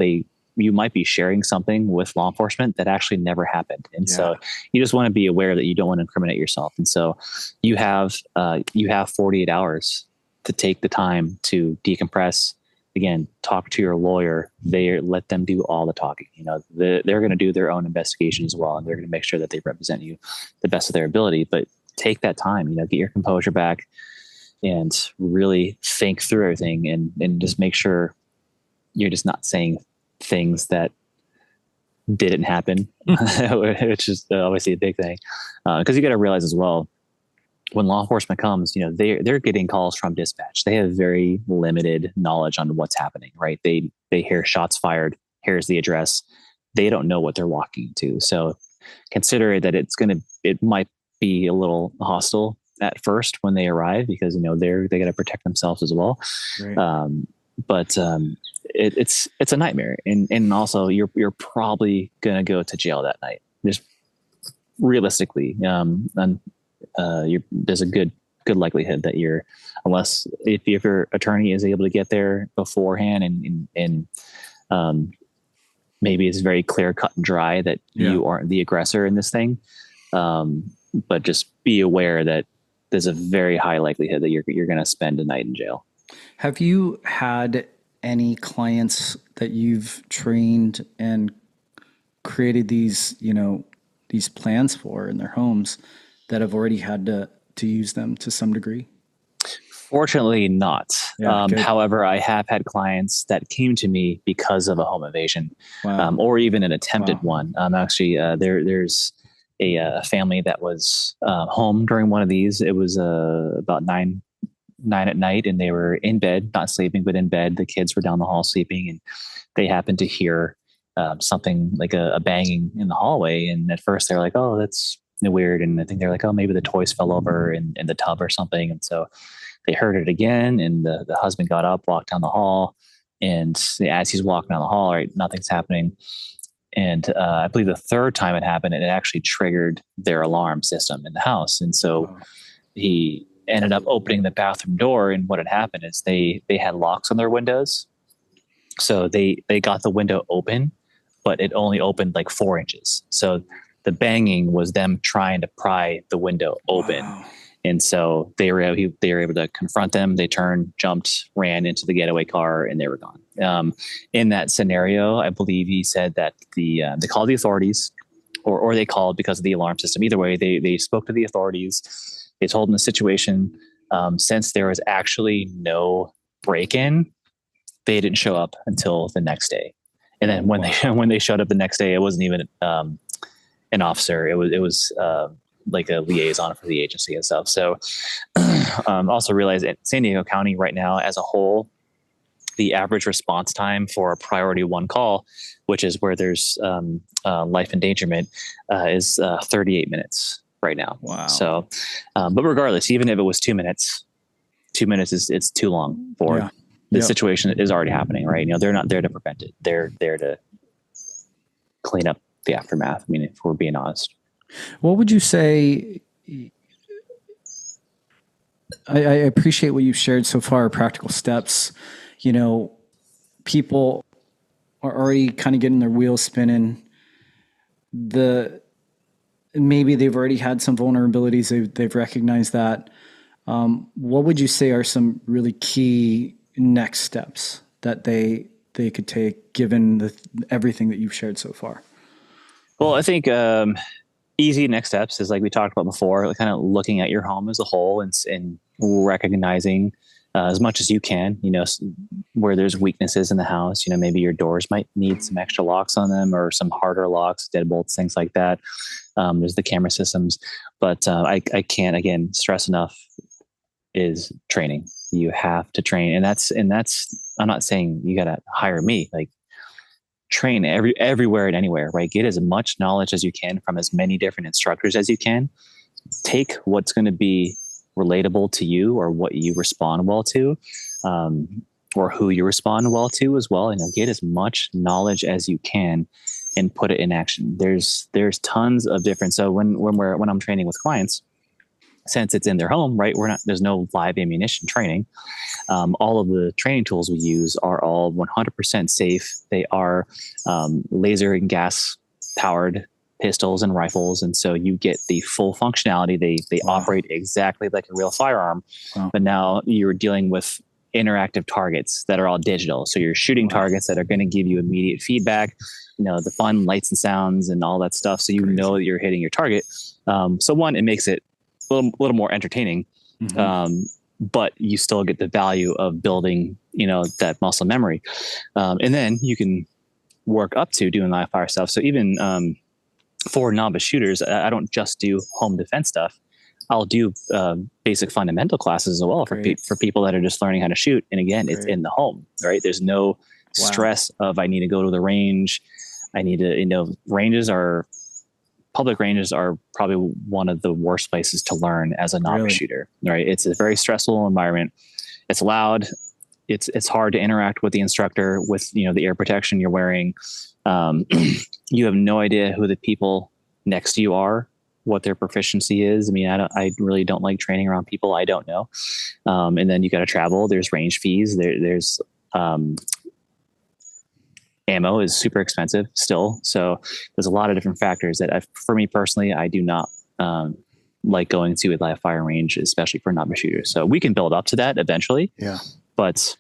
you might be sharing something with law enforcement that actually never happened. And so you just want to be aware that you don't want to incriminate yourself. And so you have 48 hours to take the time to decompress. Again, talk to your lawyer. Let them do all the talking. They're going to do their own investigation as well, and they're going to make sure that they represent you the best of their ability. But take that time, get your composure back, and really think through everything, and just make sure you're just not saying things that didn't happen, which is obviously a big thing. Because you got to realize as well, when law enforcement comes, they're getting calls from dispatch. They have very limited knowledge on what's happening, right? They hear shots fired. Here's the address. They don't know what they're walking to. So consider that it might be a little hostile at first when they arrive, because they got to protect themselves as well. Right. But it's a nightmare, and also you're probably gonna go to jail that night. Just realistically, there's a good likelihood that unless if your attorney is able to get there beforehand and maybe it's very clear, cut and dry that you aren't the aggressor in this thing. But just be aware that there's a very high likelihood that you're going to spend a night in jail. Have you had any clients that you've trained and created these plans for in their homes that have already had to use them to some degree? Fortunately not. Yeah, good. However, I have had clients that came to me because of a home invasion, Wow. or even an attempted Wow. one. Actually, there's a family that was home during one of these. It was about nine at night, and they were in bed, not sleeping, but in bed. The kids were down the hall sleeping, and they happened to hear something like a banging in the hallway. And at first, they're like, "Oh, that's weird." And I think they're like, "Oh, maybe the toys fell over in the tub or something." And so they heard it again, and the husband got up, walked down the hall, and as he's walking down the hall, right, nothing's happening. And I believe the third time it happened, it actually triggered their alarm system in the house. And so he ended up opening the bathroom door, and what had happened is they had locks on their windows, so they got the window open, but it only opened like 4 inches. So the banging was them trying to pry the window open. Wow. And so they were able to confront them. They turned, jumped, ran into the getaway car, and they were gone. In that scenario, I believe he said that they called the authorities, or they called because of the alarm system. Either way, they spoke to the authorities. They told them the situation. Since there was actually no break-in, they didn't show up until the next day. And then when they showed up the next day, it wasn't even an officer. It was like a liaison for the agency and stuff. So also realize that San Diego County right now as a whole, the average response time for a priority 1 call, which is where there's life endangerment, is 38 minutes right now. Wow. So, but regardless, even if it was 2 minutes, 2 minutes it's too long for the situation is already happening, right? They're not there to prevent it. They're there to clean up the aftermath. I mean, if we're being honest. What would you say? I appreciate what you've shared so far, practical steps. People are already kind of getting their wheels spinning. Maybe they've already had some vulnerabilities. They've recognized that. What would you say are some really key next steps that they could take, given everything that you've shared so far? Well, I think easy next steps is like we talked about before, kind of looking at your home as a whole and recognizing as much as you can, where there's weaknesses in the house. Maybe your doors might need some extra locks on them or some harder locks, deadbolts, things like that. There's the camera systems, but I can't again stress enough is training. You have to train, and that's I'm not saying you got to hire me, like train everywhere and anywhere, right? Get as much knowledge as you can from as many different instructors as you can. Take what's going to be relatable to you or what you respond well to, or who you respond well to as well. Get as much knowledge as you can and put it in action. There's tons of different. So when I'm training with clients, since it's in their home, right? There's no live ammunition training. All of the training tools we use are all 100% safe. They are laser and gas powered pistols and rifles. And so you get the full functionality. They operate exactly like a real firearm, but now you're dealing with interactive targets that are all digital. So you're shooting targets that are going to give you immediate feedback, the fun lights and sounds and all that stuff. So know that you're hitting your target. So one, it makes it a little more entertaining, but you still get the value of building, that muscle memory. And then you can work up to doing live fire stuff. So even for novice shooters, I don't just do home defense stuff. I'll do basic fundamental classes as well for people that are just learning how to shoot. And again, it's in the home, right? There's no stress of I need to go to the range. I need to, public ranges are probably one of the worst places to learn as a novice shooter, right? It's a very stressful environment. It's loud. It's hard to interact with the instructor with, the ear protection you're wearing. You have no idea who the people next to you are, what their proficiency is. I mean, I really don't like training around people I don't know. And then you got to travel. There's range fees. There's ammo is super expensive still. So there's a lot of different factors that for me personally, I do not like going to a live fire range, especially for novice shooters. So we can build up to that eventually. Yeah. But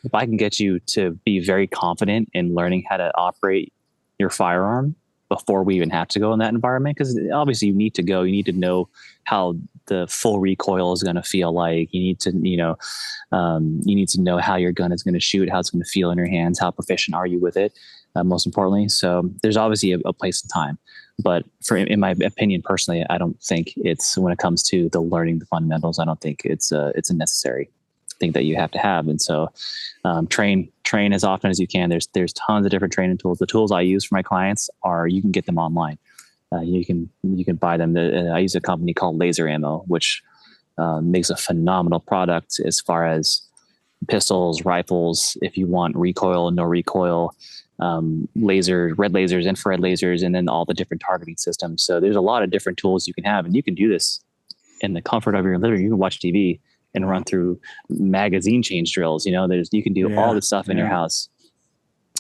if I can get you to be very confident in learning how to operate your firearm before we even have to go in that environment, because obviously you need to know how the full recoil is going to feel like. You need to, you need to know how your gun is going to shoot, how it's going to feel in your hands, how proficient are you with it, most importantly. So there's obviously a place and time, but in my opinion, personally, I don't think it's, when it comes to the learning the fundamentals, I don't think it's a necessary thing that you have to have. And so, train as often as you can. There's tons of different training tools. The tools I use for my clients you can get them online. You can buy them. I use a company called Laser Ammo, which makes a phenomenal product as far as pistols, rifles, if you want recoil, no recoil, laser, red lasers, infrared lasers, and then all the different targeting systems. So there's a lot of different tools you can have, and you can do this in the comfort of your living room. You can watch TV and run through magazine change drills. You can do all this stuff in your house.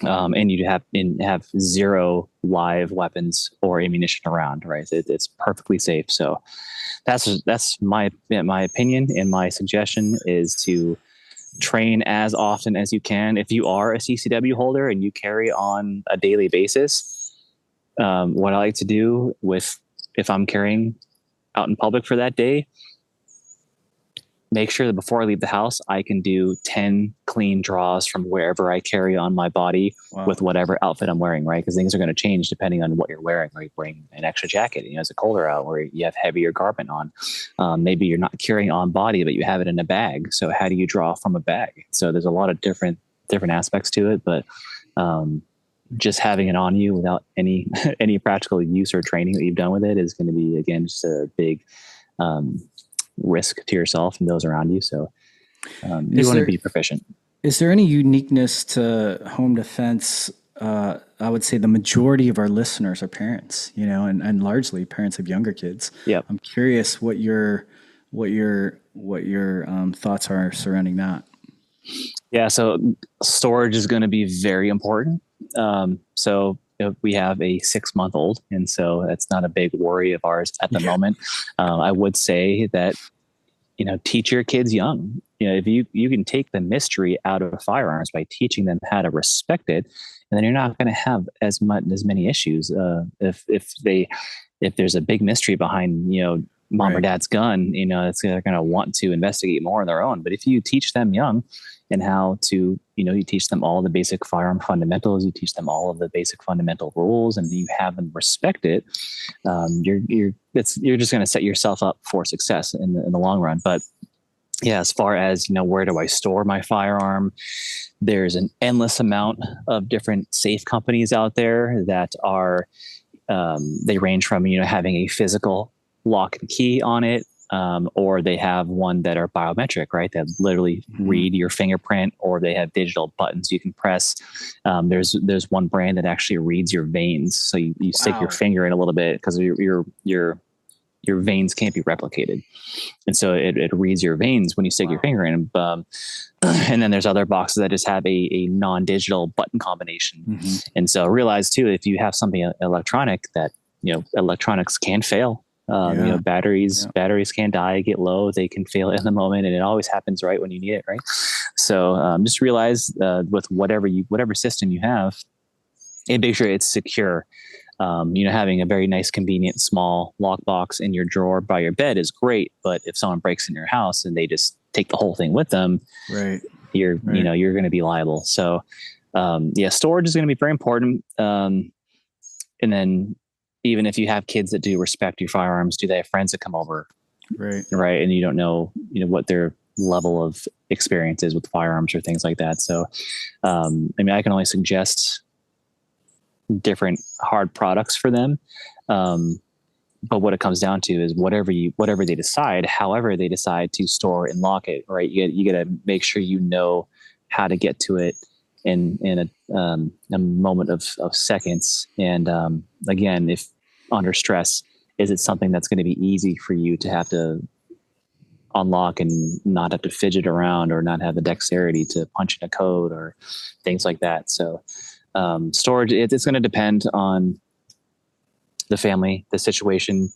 And you have zero live weapons or ammunition around, right? It's perfectly safe. So that's my opinion, and my suggestion is to train as often as you can. If you are a CCW holder and you carry on a daily basis, what I like to do if I'm carrying out in public for that day, make sure that before I leave the house, I can do 10 clean draws from wherever I carry on my body with whatever outfit I'm wearing, right? Because things are going to change depending on what you're wearing. Are you wearing an extra jacket? It's colder out, or you have heavier garment on. Maybe you're not carrying on body, but you have it in a bag. So how do you draw from a bag? So there's a lot of different aspects to it, but just having it on you without any practical use or training that you've done with it is going to be, again, just a big risk to yourself and those around you. So you want to be proficient. Is there any uniqueness to home defense? I would say the majority of our listeners are parents, and largely parents of younger kids. Yeah. I'm curious what your thoughts are surrounding that. Yeah. So storage is going to be very important. So we have a 6-month-old, and so that's not a big worry of ours at the moment. I would say that, teach your kids young. If you can take the mystery out of firearms by teaching them how to respect it, and then you're not going to have as many issues. If there's a big mystery behind, mom or dad's gun, they're going to want to investigate more on their own. But if you teach them young, and how to, you teach them all the basic firearm fundamentals, you teach them all of the basic fundamental rules, and you have them respect it, you're just going to set yourself up for success in the long run. But yeah, as far as, where do I store my firearm? There's an endless amount of different safe companies out there that are, they range from, having a physical lock and key on it, or they have one that are biometric, right? That literally read your fingerprint, or they have digital buttons you can press. There's one brand that actually reads your veins. So you stick your finger in a little bit, because your veins can't be replicated. And so it reads your veins when you stick your finger in. And then there's other boxes that just have a non-digital button combination. And so realize too, if you have something electronic, that, electronics can fail. Batteries can die, get low, they can fail in the moment, and it always happens right when you need it, right? So just realize with whatever system you have, and make sure it's secure. Having a very nice, convenient, small lockbox in your drawer by your bed is great, but if someone breaks in your house and they just take the whole thing with them, you're going to be liable. So storage is going to be very important. And then, even if you have kids that do respect your firearms, do they have friends that come over? Right. And you don't know, what their level of experience is with firearms or things like that. So, I can only suggest different hard products for them. But what it comes down to is whatever they decide, however they decide to store and lock it, right? You got to make sure how to get to it in a moment of seconds. And again, if under stress, is it something that's going to be easy for you to have to unlock and not have to fidget around, or not have the dexterity to punch in a code or things like that? So storage, it's going to depend on the family, the situation.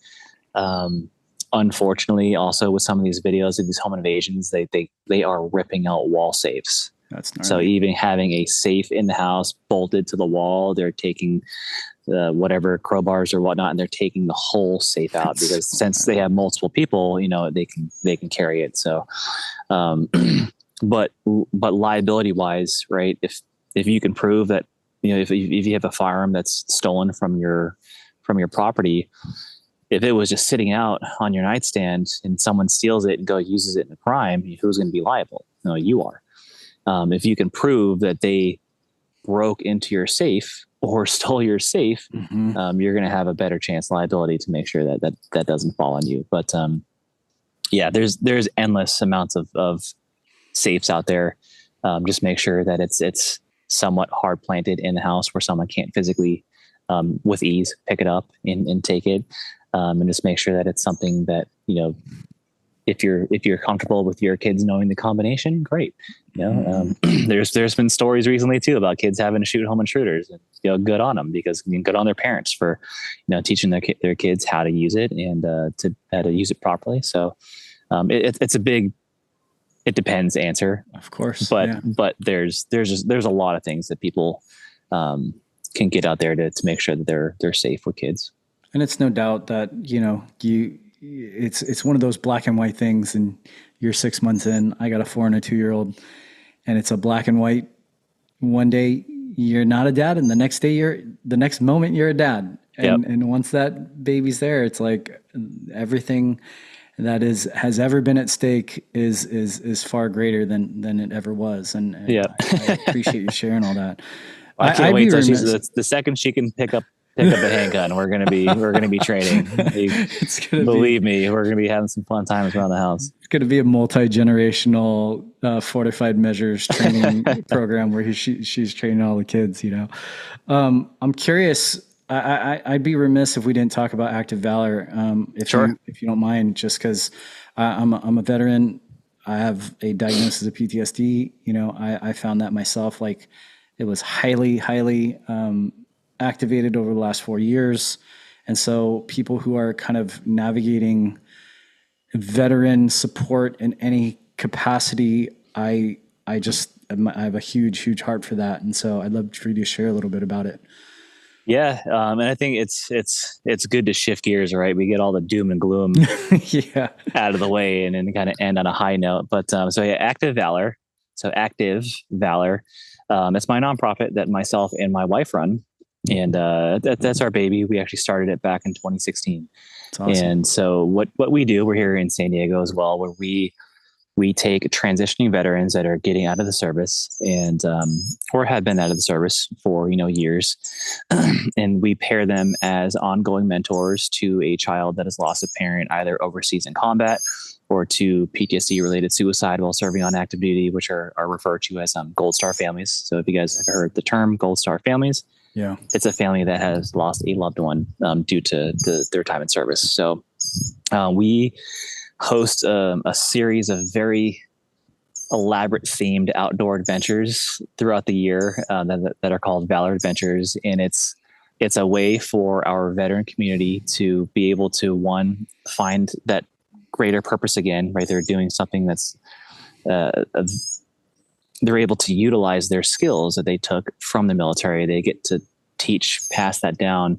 Unfortunately, also with some of these videos of these home invasions, they are ripping out wall safes. That's So gnarly. even having a safe in the house bolted to the wall, they're taking whatever crowbars or whatnot, and they're taking the whole safe out because since they have multiple people, they can carry it. So, but liability wise, right? If you can prove that, if you have a firearm that's stolen from your property, if it was just sitting out on your nightstand and someone steals it and uses it in a crime, who's going to be liable? No, you are. If you can prove that they broke into your safe or stole your safe, you're going to have a better chance liability to make sure that doesn't fall on you. But there's endless amounts of safes out there. Just make sure that it's somewhat hard planted in the house where someone can't physically with ease pick it up and take it. And just make sure that it's something that, if you're comfortable with your kids knowing the combination, great. There's been stories recently too about kids having to shoot home intruders, and good on them, because good on their parents for teaching their kids how to use it and how to use it properly. So it's a big it depends answer, of course, but there's a lot of things that people can get out there to make sure that they're safe with kids. And it's no doubt that it's one of those black and white things, and you're 6 months in. I got a 4 and a 2-year-old, and it's a black and white. One day you're not a dad, and the next moment you're a dad. And once that baby's there, it's like everything that has ever been at stake is far greater than it ever was. And I appreciate you sharing all that. I can't wait till the second she can pick up a handgun. We're gonna be training. Believe me, we're gonna be having some fun times around the house. It's gonna be a multi-generational Fortified Measures training program where she's training all the kids. I'm curious. I'd be remiss if we didn't talk about active valor. If you don't mind, just because I'm a veteran. I have a diagnosis of PTSD. I found that myself. Like, it was highly activated over the last 4 years. And so people who are kind of navigating veteran support in any capacity, I have a huge heart for that. And so I'd love for you to share a little bit about it. Yeah. And I think it's good to shift gears, right? We get all the doom and gloom out of the way and then kind of end on a high note. But Active Valor. So Active Valor. It's my nonprofit that myself and my wife run. And that's our baby. We actually started it back in 2016. That's awesome. And so what we do, we're here in San Diego as well, where we take transitioning veterans that are getting out of the service and or have been out of the service for years, and we pair them as ongoing mentors to a child that has lost a parent either overseas in combat or to PTSD related suicide while serving on active duty, which are referred to as Gold Star families. So if you guys have heard the term Gold Star families, it's a family that has lost a loved one due to their time in service. So we host a series of very elaborate themed outdoor adventures throughout the year that are called Valor Adventures. And it's a way for our veteran community to be able to, one, find that greater purpose again, right? They're doing something that's they're able to utilize their skills that they took from the military. They get to pass that down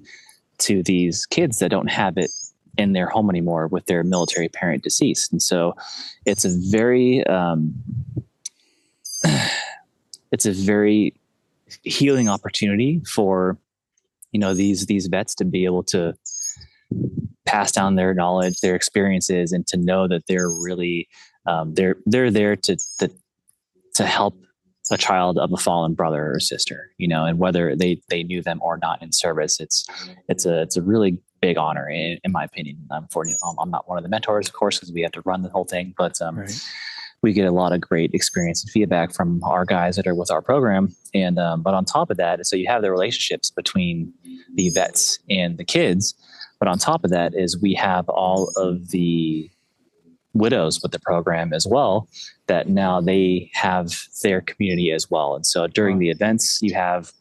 to these kids that don't have it in their home anymore with their military parent deceased. And so it's a very healing opportunity for these vets to be able to pass down their knowledge, their experiences, and to know that they're really they're there to help a child of a fallen brother or sister, and whether they knew them or not in service, it's a really big honor in my opinion. I'm not one of the mentors, of course, because we have to run the whole thing, but we get a lot of great experience and feedback from our guys that are with our program. And but on top of that, so you have the relationships between the vets and the kids, but on top of that is we have all of the widows with the program as well, that now they have their community as well. And so during the events, you have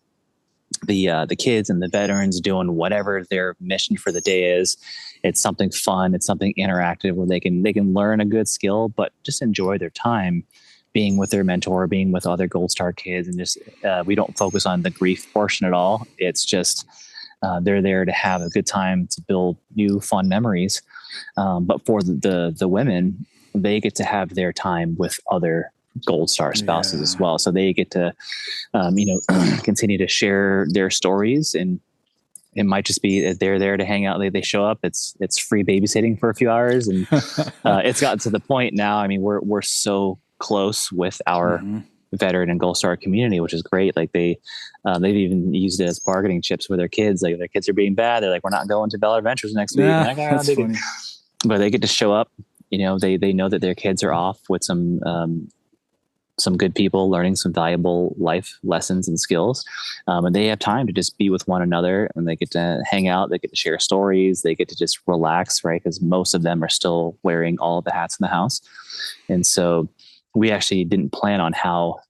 the kids and the veterans doing whatever their mission for the day is. It's something fun. It's something interactive where they can learn a good skill, but just enjoy their time being with their mentor, being with other Gold Star kids, and just we don't focus on the grief portion at all. It's just they're there to have a good time, to build new fun memories. But for the women, they get to have their time with other Gold Star spouses as well. So they get to, continue to share their stories, and it might just be that they're there to hang out. They show up. It's free babysitting for a few hours, and it's gotten to the point now. I mean, we're so close with our veteran and Gold Star community, which is great. Like they've even used it as bargaining chips with their kids. Like their kids are being bad, they're like, we're not going to Valor Adventures next week. Like, that's funny. But they get to show up. They know that their kids are off with some good people, learning some valuable life lessons and skills. And they have time to just be with one another, and they get to hang out. They get to share stories. They get to just relax, right? Because most of them are still wearing all of the hats in the house. And so we actually didn't plan on how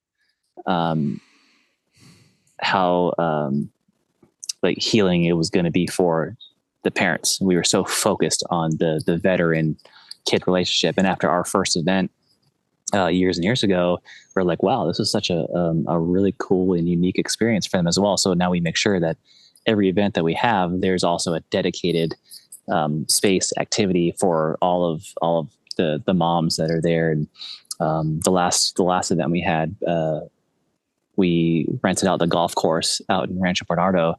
like healing it was going to be for the parents. We were so focused on the veteran kid relationship. And after our first event, years and years ago, we're like, wow, this is such a really cool and unique experience for them as well. So now we make sure that every event that we have, there's also a dedicated space activity for all of the moms that are there. And the last event we had, we rented out the golf course out in Rancho Bernardo,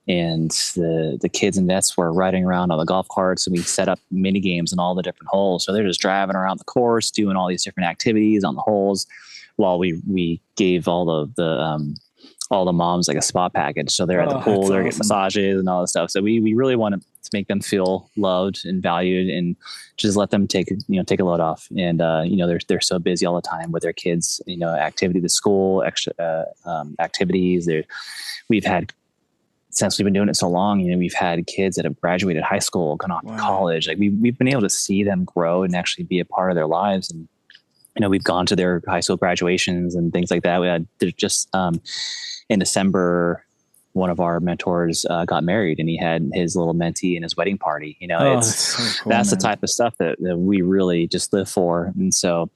and the kids and vets were riding around on the golf carts, and we set up mini games in all the different holes. So they're just driving around the course, doing all these different activities on the holes, while we gave all the moms like a spa package. So they're at the pool, they're getting massages and all this stuff. So we really want to make them feel loved and valued, and just let them take a load off. And they're so busy all the time with their kids, activity to school, extra activities. We've had, since we've been doing it so long, we've had kids that have graduated high school, gone off to college. Like we've been able to see them grow and actually be a part of their lives. And, we've gone to their high school graduations and things like that. We had just, in December, one of our mentors got married, and he had his little mentee in his wedding party. That's so cool, that's the type of stuff that we really just live for. And so,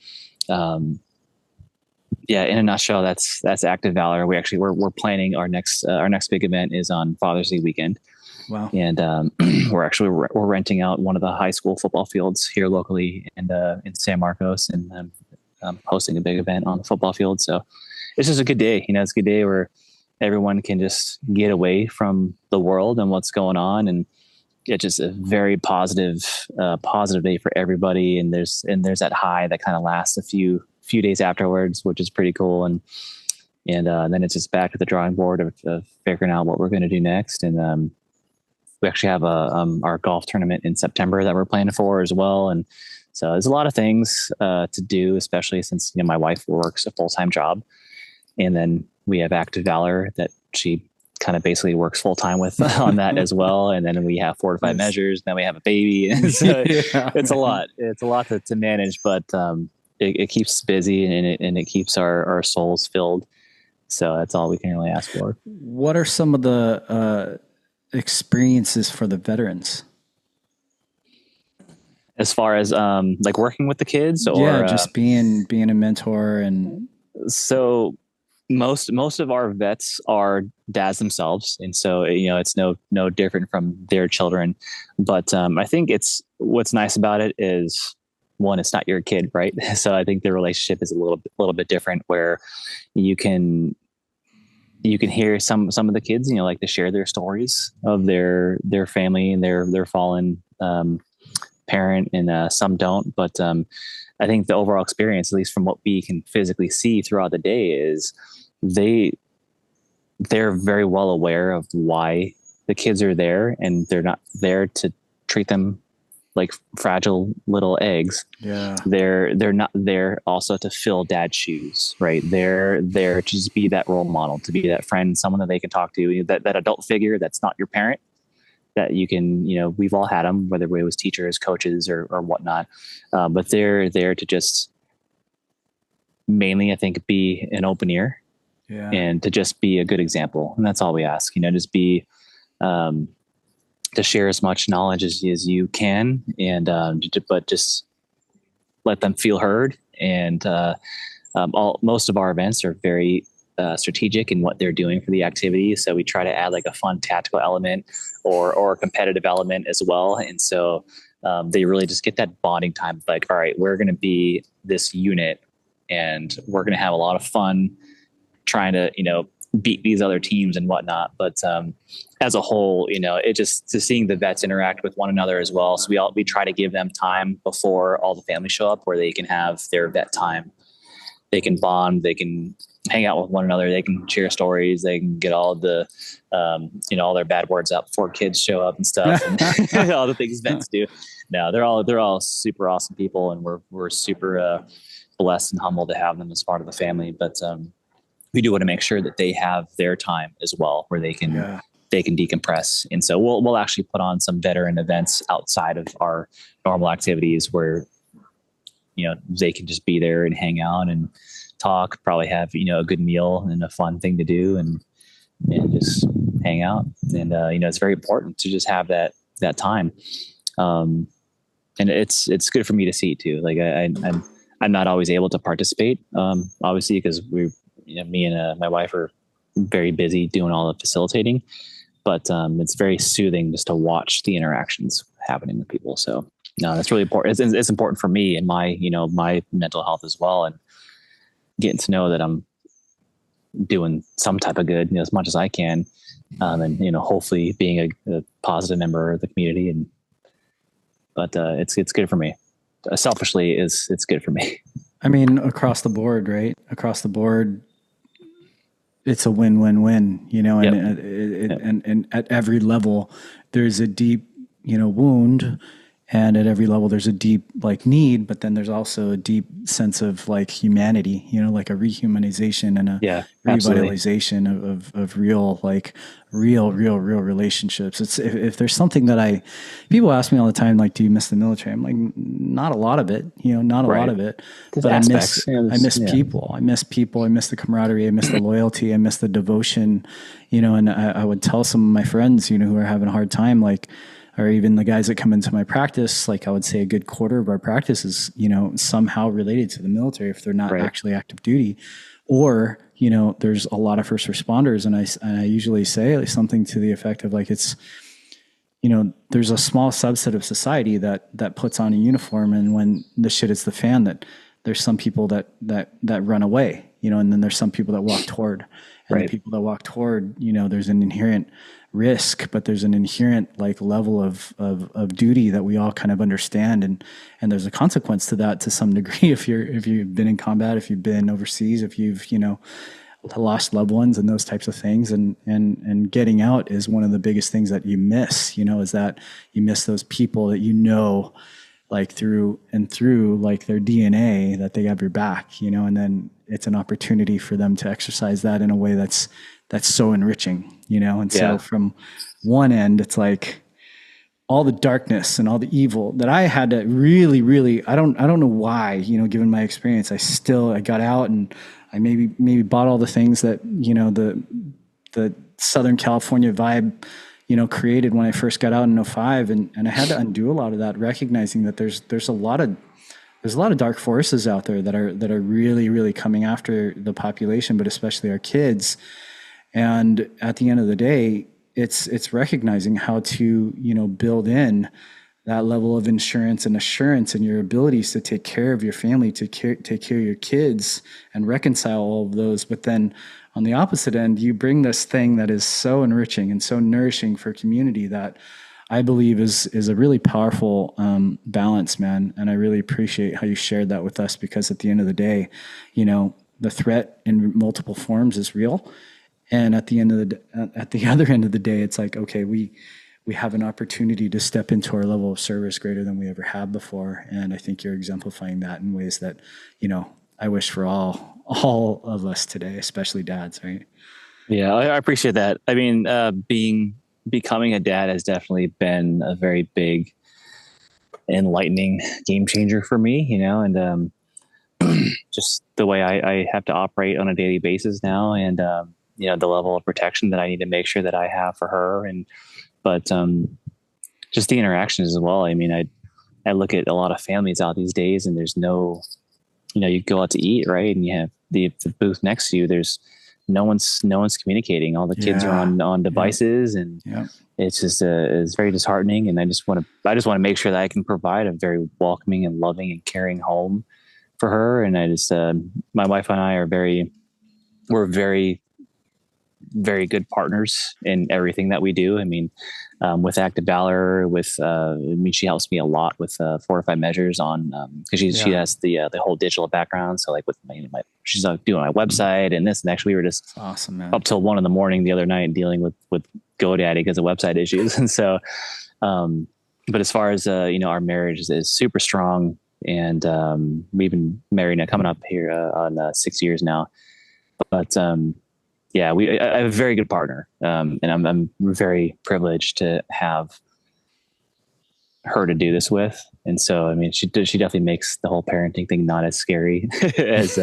in a nutshell, that's Active Valor. We're planning our next big event is on Father's Day weekend. Wow. And we're renting out one of the high school football fields here locally in San Marcos, and hosting a big event on the football field. So it's just a good day. It's a good day where everyone can just get away from the world and what's going on, and it's just a very positive day for everybody. And there's that high that kind of lasts a few days afterwards, which is pretty cool. And then it's just back to the drawing board of figuring out what we're going to do next. And we actually have our golf tournament in September that we're planning for as well. And so there's a lot of things to do, especially since my wife works a full-time job, and then we have Active Valor that she kind of basically works full-time with on that as well. And then we have Fortified Measures, then we have a baby. And so it's a lot to manage, but it keeps us busy, and it keeps our souls filled. So that's all we can really ask for. What are some of the experiences for the veterans? As far as like working with the kids, or just being a mentor? And so most of our vets are dads themselves, and so it's no different from their children. But I think what's nice about it is, one, it's not your kid, right? So I think the relationship is a little bit different, where you can hear some of the kids, like to share their stories of their family and their fallen parent, and some don't. But I think the overall experience, at least from what we can physically see throughout the day, is they're very well aware of why the kids are there, and they're not there to treat them like fragile little eggs. Yeah. They're not there also to fill dad's shoes, right? They're there to just be that role model, to be that friend, someone that they can talk to, that adult figure that's not your parent, that you can, we've all had them, whether it was teachers, coaches, or whatnot. But they're there to just mainly, I think, be an open ear, and to just be a good example. And that's all we ask, just be, to share as much knowledge as you can, and but just let them feel heard, and most of our events are very strategic in what they're doing for the activity. So we try to add like a fun tactical element or a competitive element as well. And so they really just get that bonding time. Like, all right, we're going to be this unit and we're going to have a lot of fun trying to, beat these other teams and whatnot. But as a whole, it just to seeing the vets interact with one another as well. So we try to give them time before all the families show up where they can have their vet time. They can bond, they can hang out with one another, they can share stories, they can get all the, all their bad words out before kids show up and stuff, and all the things vets do. No, they're all super awesome people, and we're super blessed and humbled to have them as part of the family. But we do want to make sure that they have their time as well, where they can decompress. And so we'll actually put on some veteran events outside of our normal activities where they can just be there and hang out and talk, probably have, a good meal and a fun thing to do and just hang out. And, it's very important to just have that time. And it's good for me to see too. Like I'm not always able to participate, obviously, because me and my wife are very busy doing all the facilitating, but it's very soothing just to watch the interactions happening with people. So no, that's really important. It's important for me and my, my mental health as well. And getting to know that I'm doing some type of good, as much as I can. And, hopefully being a positive member of the community. But it's good for me. Selfishly it's good for me. I mean, across the board, right? Across the board, it's a win-win-win, and at every level there's a deep, wound, and at every level there's a deep need, but then there's also a deep sense of humanity, like a rehumanization and a revitalization of real relationships. It's if there's something that people ask me all the time, do you miss the military? I'm like, not a lot of it, not a lot of it, but I miss people. I miss people. I miss the camaraderie. I miss the loyalty. I miss the devotion, and I would tell some of my friends, who are having a hard time, or even the guys that come into my practice, I would say a good quarter of our practice is, somehow related to the military if they're not actually active duty. Or, there's a lot of first responders. And I usually say something to the effect of it's, there's a small subset of society that puts on a uniform, and when the shit hits the fan, that there's some people that run away, and then there's some people that walk toward. And the people that walk toward, there's an inherent risk, but there's an inherent level of duty that we all kind of understand, and there's a consequence to that to some degree if you've been in combat, if you've been overseas, if you've lost loved ones and those types of things, and getting out is one of the biggest things that you miss, is that you miss those people that through and through their DNA, that they have your back, and then it's an opportunity for them to exercise that in a way that's so enriching, and so from one end, it's all the darkness and all the evil that I had to really, I don't know why, given my experience, I got out and I maybe bought all the things that, the Southern California vibe, created when I first got out in 2005. And I had to undo a lot of that, recognizing that there's a lot of dark forces out there that are really, really coming after the population, but especially our kids. And at the end of the day, it's recognizing how to, build in that level of insurance and assurance in your abilities to take care of your family, to take care of your kids and reconcile all of those. But then on the opposite end, you bring this thing that is so enriching and so nourishing for community that I believe is a really powerful balance, man. And I really appreciate how you shared that with us, because at the end of the day, the threat in multiple forms is real. And at the other end of the day, it's okay, we have an opportunity to step into our level of service greater than we ever have before. And I think you're exemplifying that in ways that, I wish for all of us today, especially dads, right? Yeah, I appreciate that. I mean, becoming a dad has definitely been a very big, enlightening game changer for me, and just the way I have to operate on a daily basis now, and the level of protection that I need to make sure that I have for her, but just the interactions as well. I mean, I look at a lot of families out these days, and there's no you go out to eat, right? And you have the booth next to you. There's no one's communicating. All the kids are on devices, and it's just it's very disheartening. And I just want to make sure that I can provide a very welcoming and loving and caring home for her. And I just my wife and I we're very, very good partners in everything that we do. I mean, with Active Valor, she helps me a lot with Fortified Measures on because she has the whole digital background. So like with she's doing my website and this. And actually, we were just awesome, man. Up till 1 a.m. the other night dealing with GoDaddy because of website issues. And so, but as far as our marriage is super strong, and we've been married now coming up here on 6 years now. But I have a very good partner, and I'm very privileged to have her to do this with. And so, I mean, she definitely makes the whole parenting thing not as scary as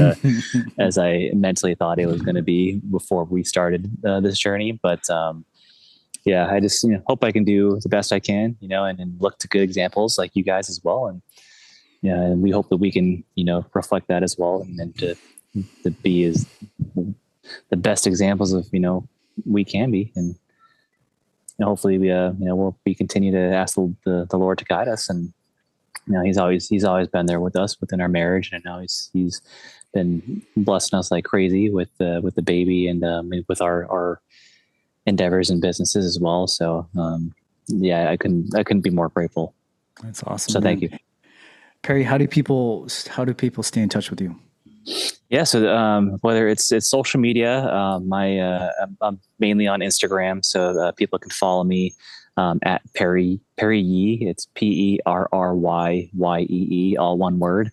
as I mentally thought it was going to be before we started this journey. But I just hope I can do the best I can, and look to good examples like you guys as well, and we hope that we can reflect that as well, and then to be as the best examples of we can be, and hopefully we continue to ask the Lord to guide us. And he's always been there with us within our marriage, and now he's been blessing us like crazy with the baby and with our endeavors and businesses as well. So I couldn't be more grateful. That's awesome. So man. thank you, Perry. How do people stay in touch with you? Yeah. So, whether it's social media, I'm mainly on Instagram, so people can follow me, at Perry Yee. It's PERRYYEE, all one word.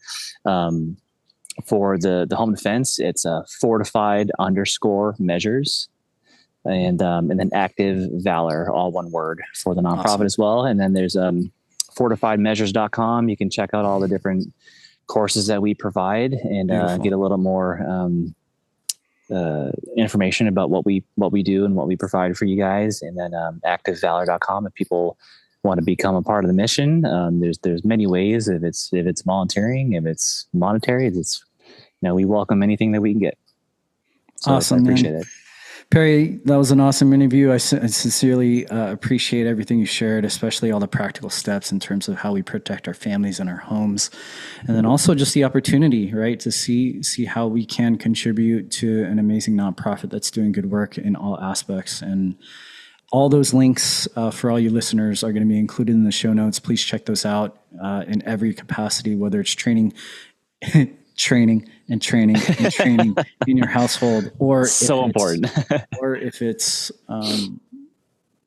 For the home defense, it's Fortified _Measures, and then Active Valor, all one word, for the nonprofit awesome. As well. And then there's fortifiedmeasures.com. You can check out all the different courses that we provide, and get a little more information about what we do and what we provide for you guys. And then activevalor.com if people want to become a part of the mission. There's many ways. If it's volunteering, if it's monetary, we welcome anything that we can get. So awesome. I appreciate it. Perry, that was an awesome interview. I sincerely appreciate everything you shared, especially all the practical steps in terms of how we protect our families and our homes. And then also just the opportunity, right, to see how we can contribute to an amazing nonprofit that's doing good work in all aspects. And all those links for all you listeners are going to be included in the show notes. Please check those out in every capacity, whether it's training in your household, or so important, or if it's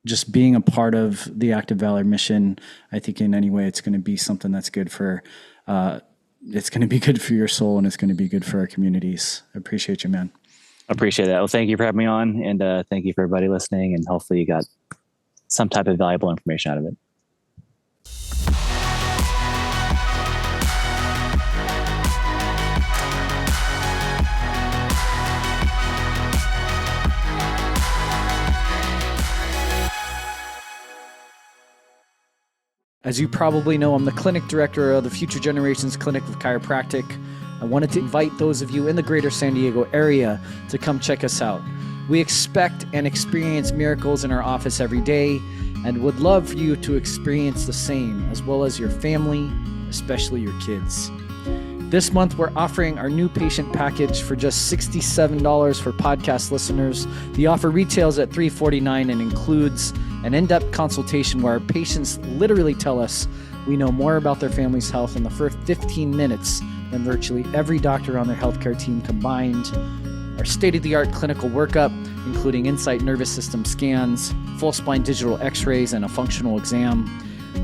just being a part of the Active Valor mission. I think in any way it's going to be something that's good for it's going to be good for your soul, and it's going to be good for our communities. I appreciate you, man. I appreciate that. Well, thank you for having me on, and thank you for everybody listening, and hopefully you got some type of valuable information out of it. As you probably know, I'm the clinic director of the Future Generations Clinic of Chiropractic. I wanted to invite those of you in the greater San Diego area to come check us out. We expect and experience miracles in our office every day, and would love for you to experience the same, as well as your family, especially your kids. This month, we're offering our new patient package for just $67 for podcast listeners. The offer retails at $349 and includes an in-depth consultation where our patients literally tell us we know more about their family's health in the first 15 minutes than virtually every doctor on their healthcare team combined. Our state-of-the-art clinical workup, including Insight nervous system scans, full spine digital x-rays, and a functional exam.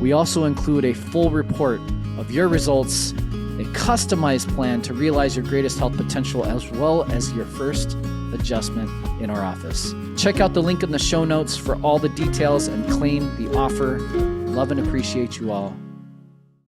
We also include a full report of your results, a customized plan to realize your greatest health potential, as well as your first adjustment in our office. Check out the link in the show notes for all the details and claim the offer. Love and appreciate you all.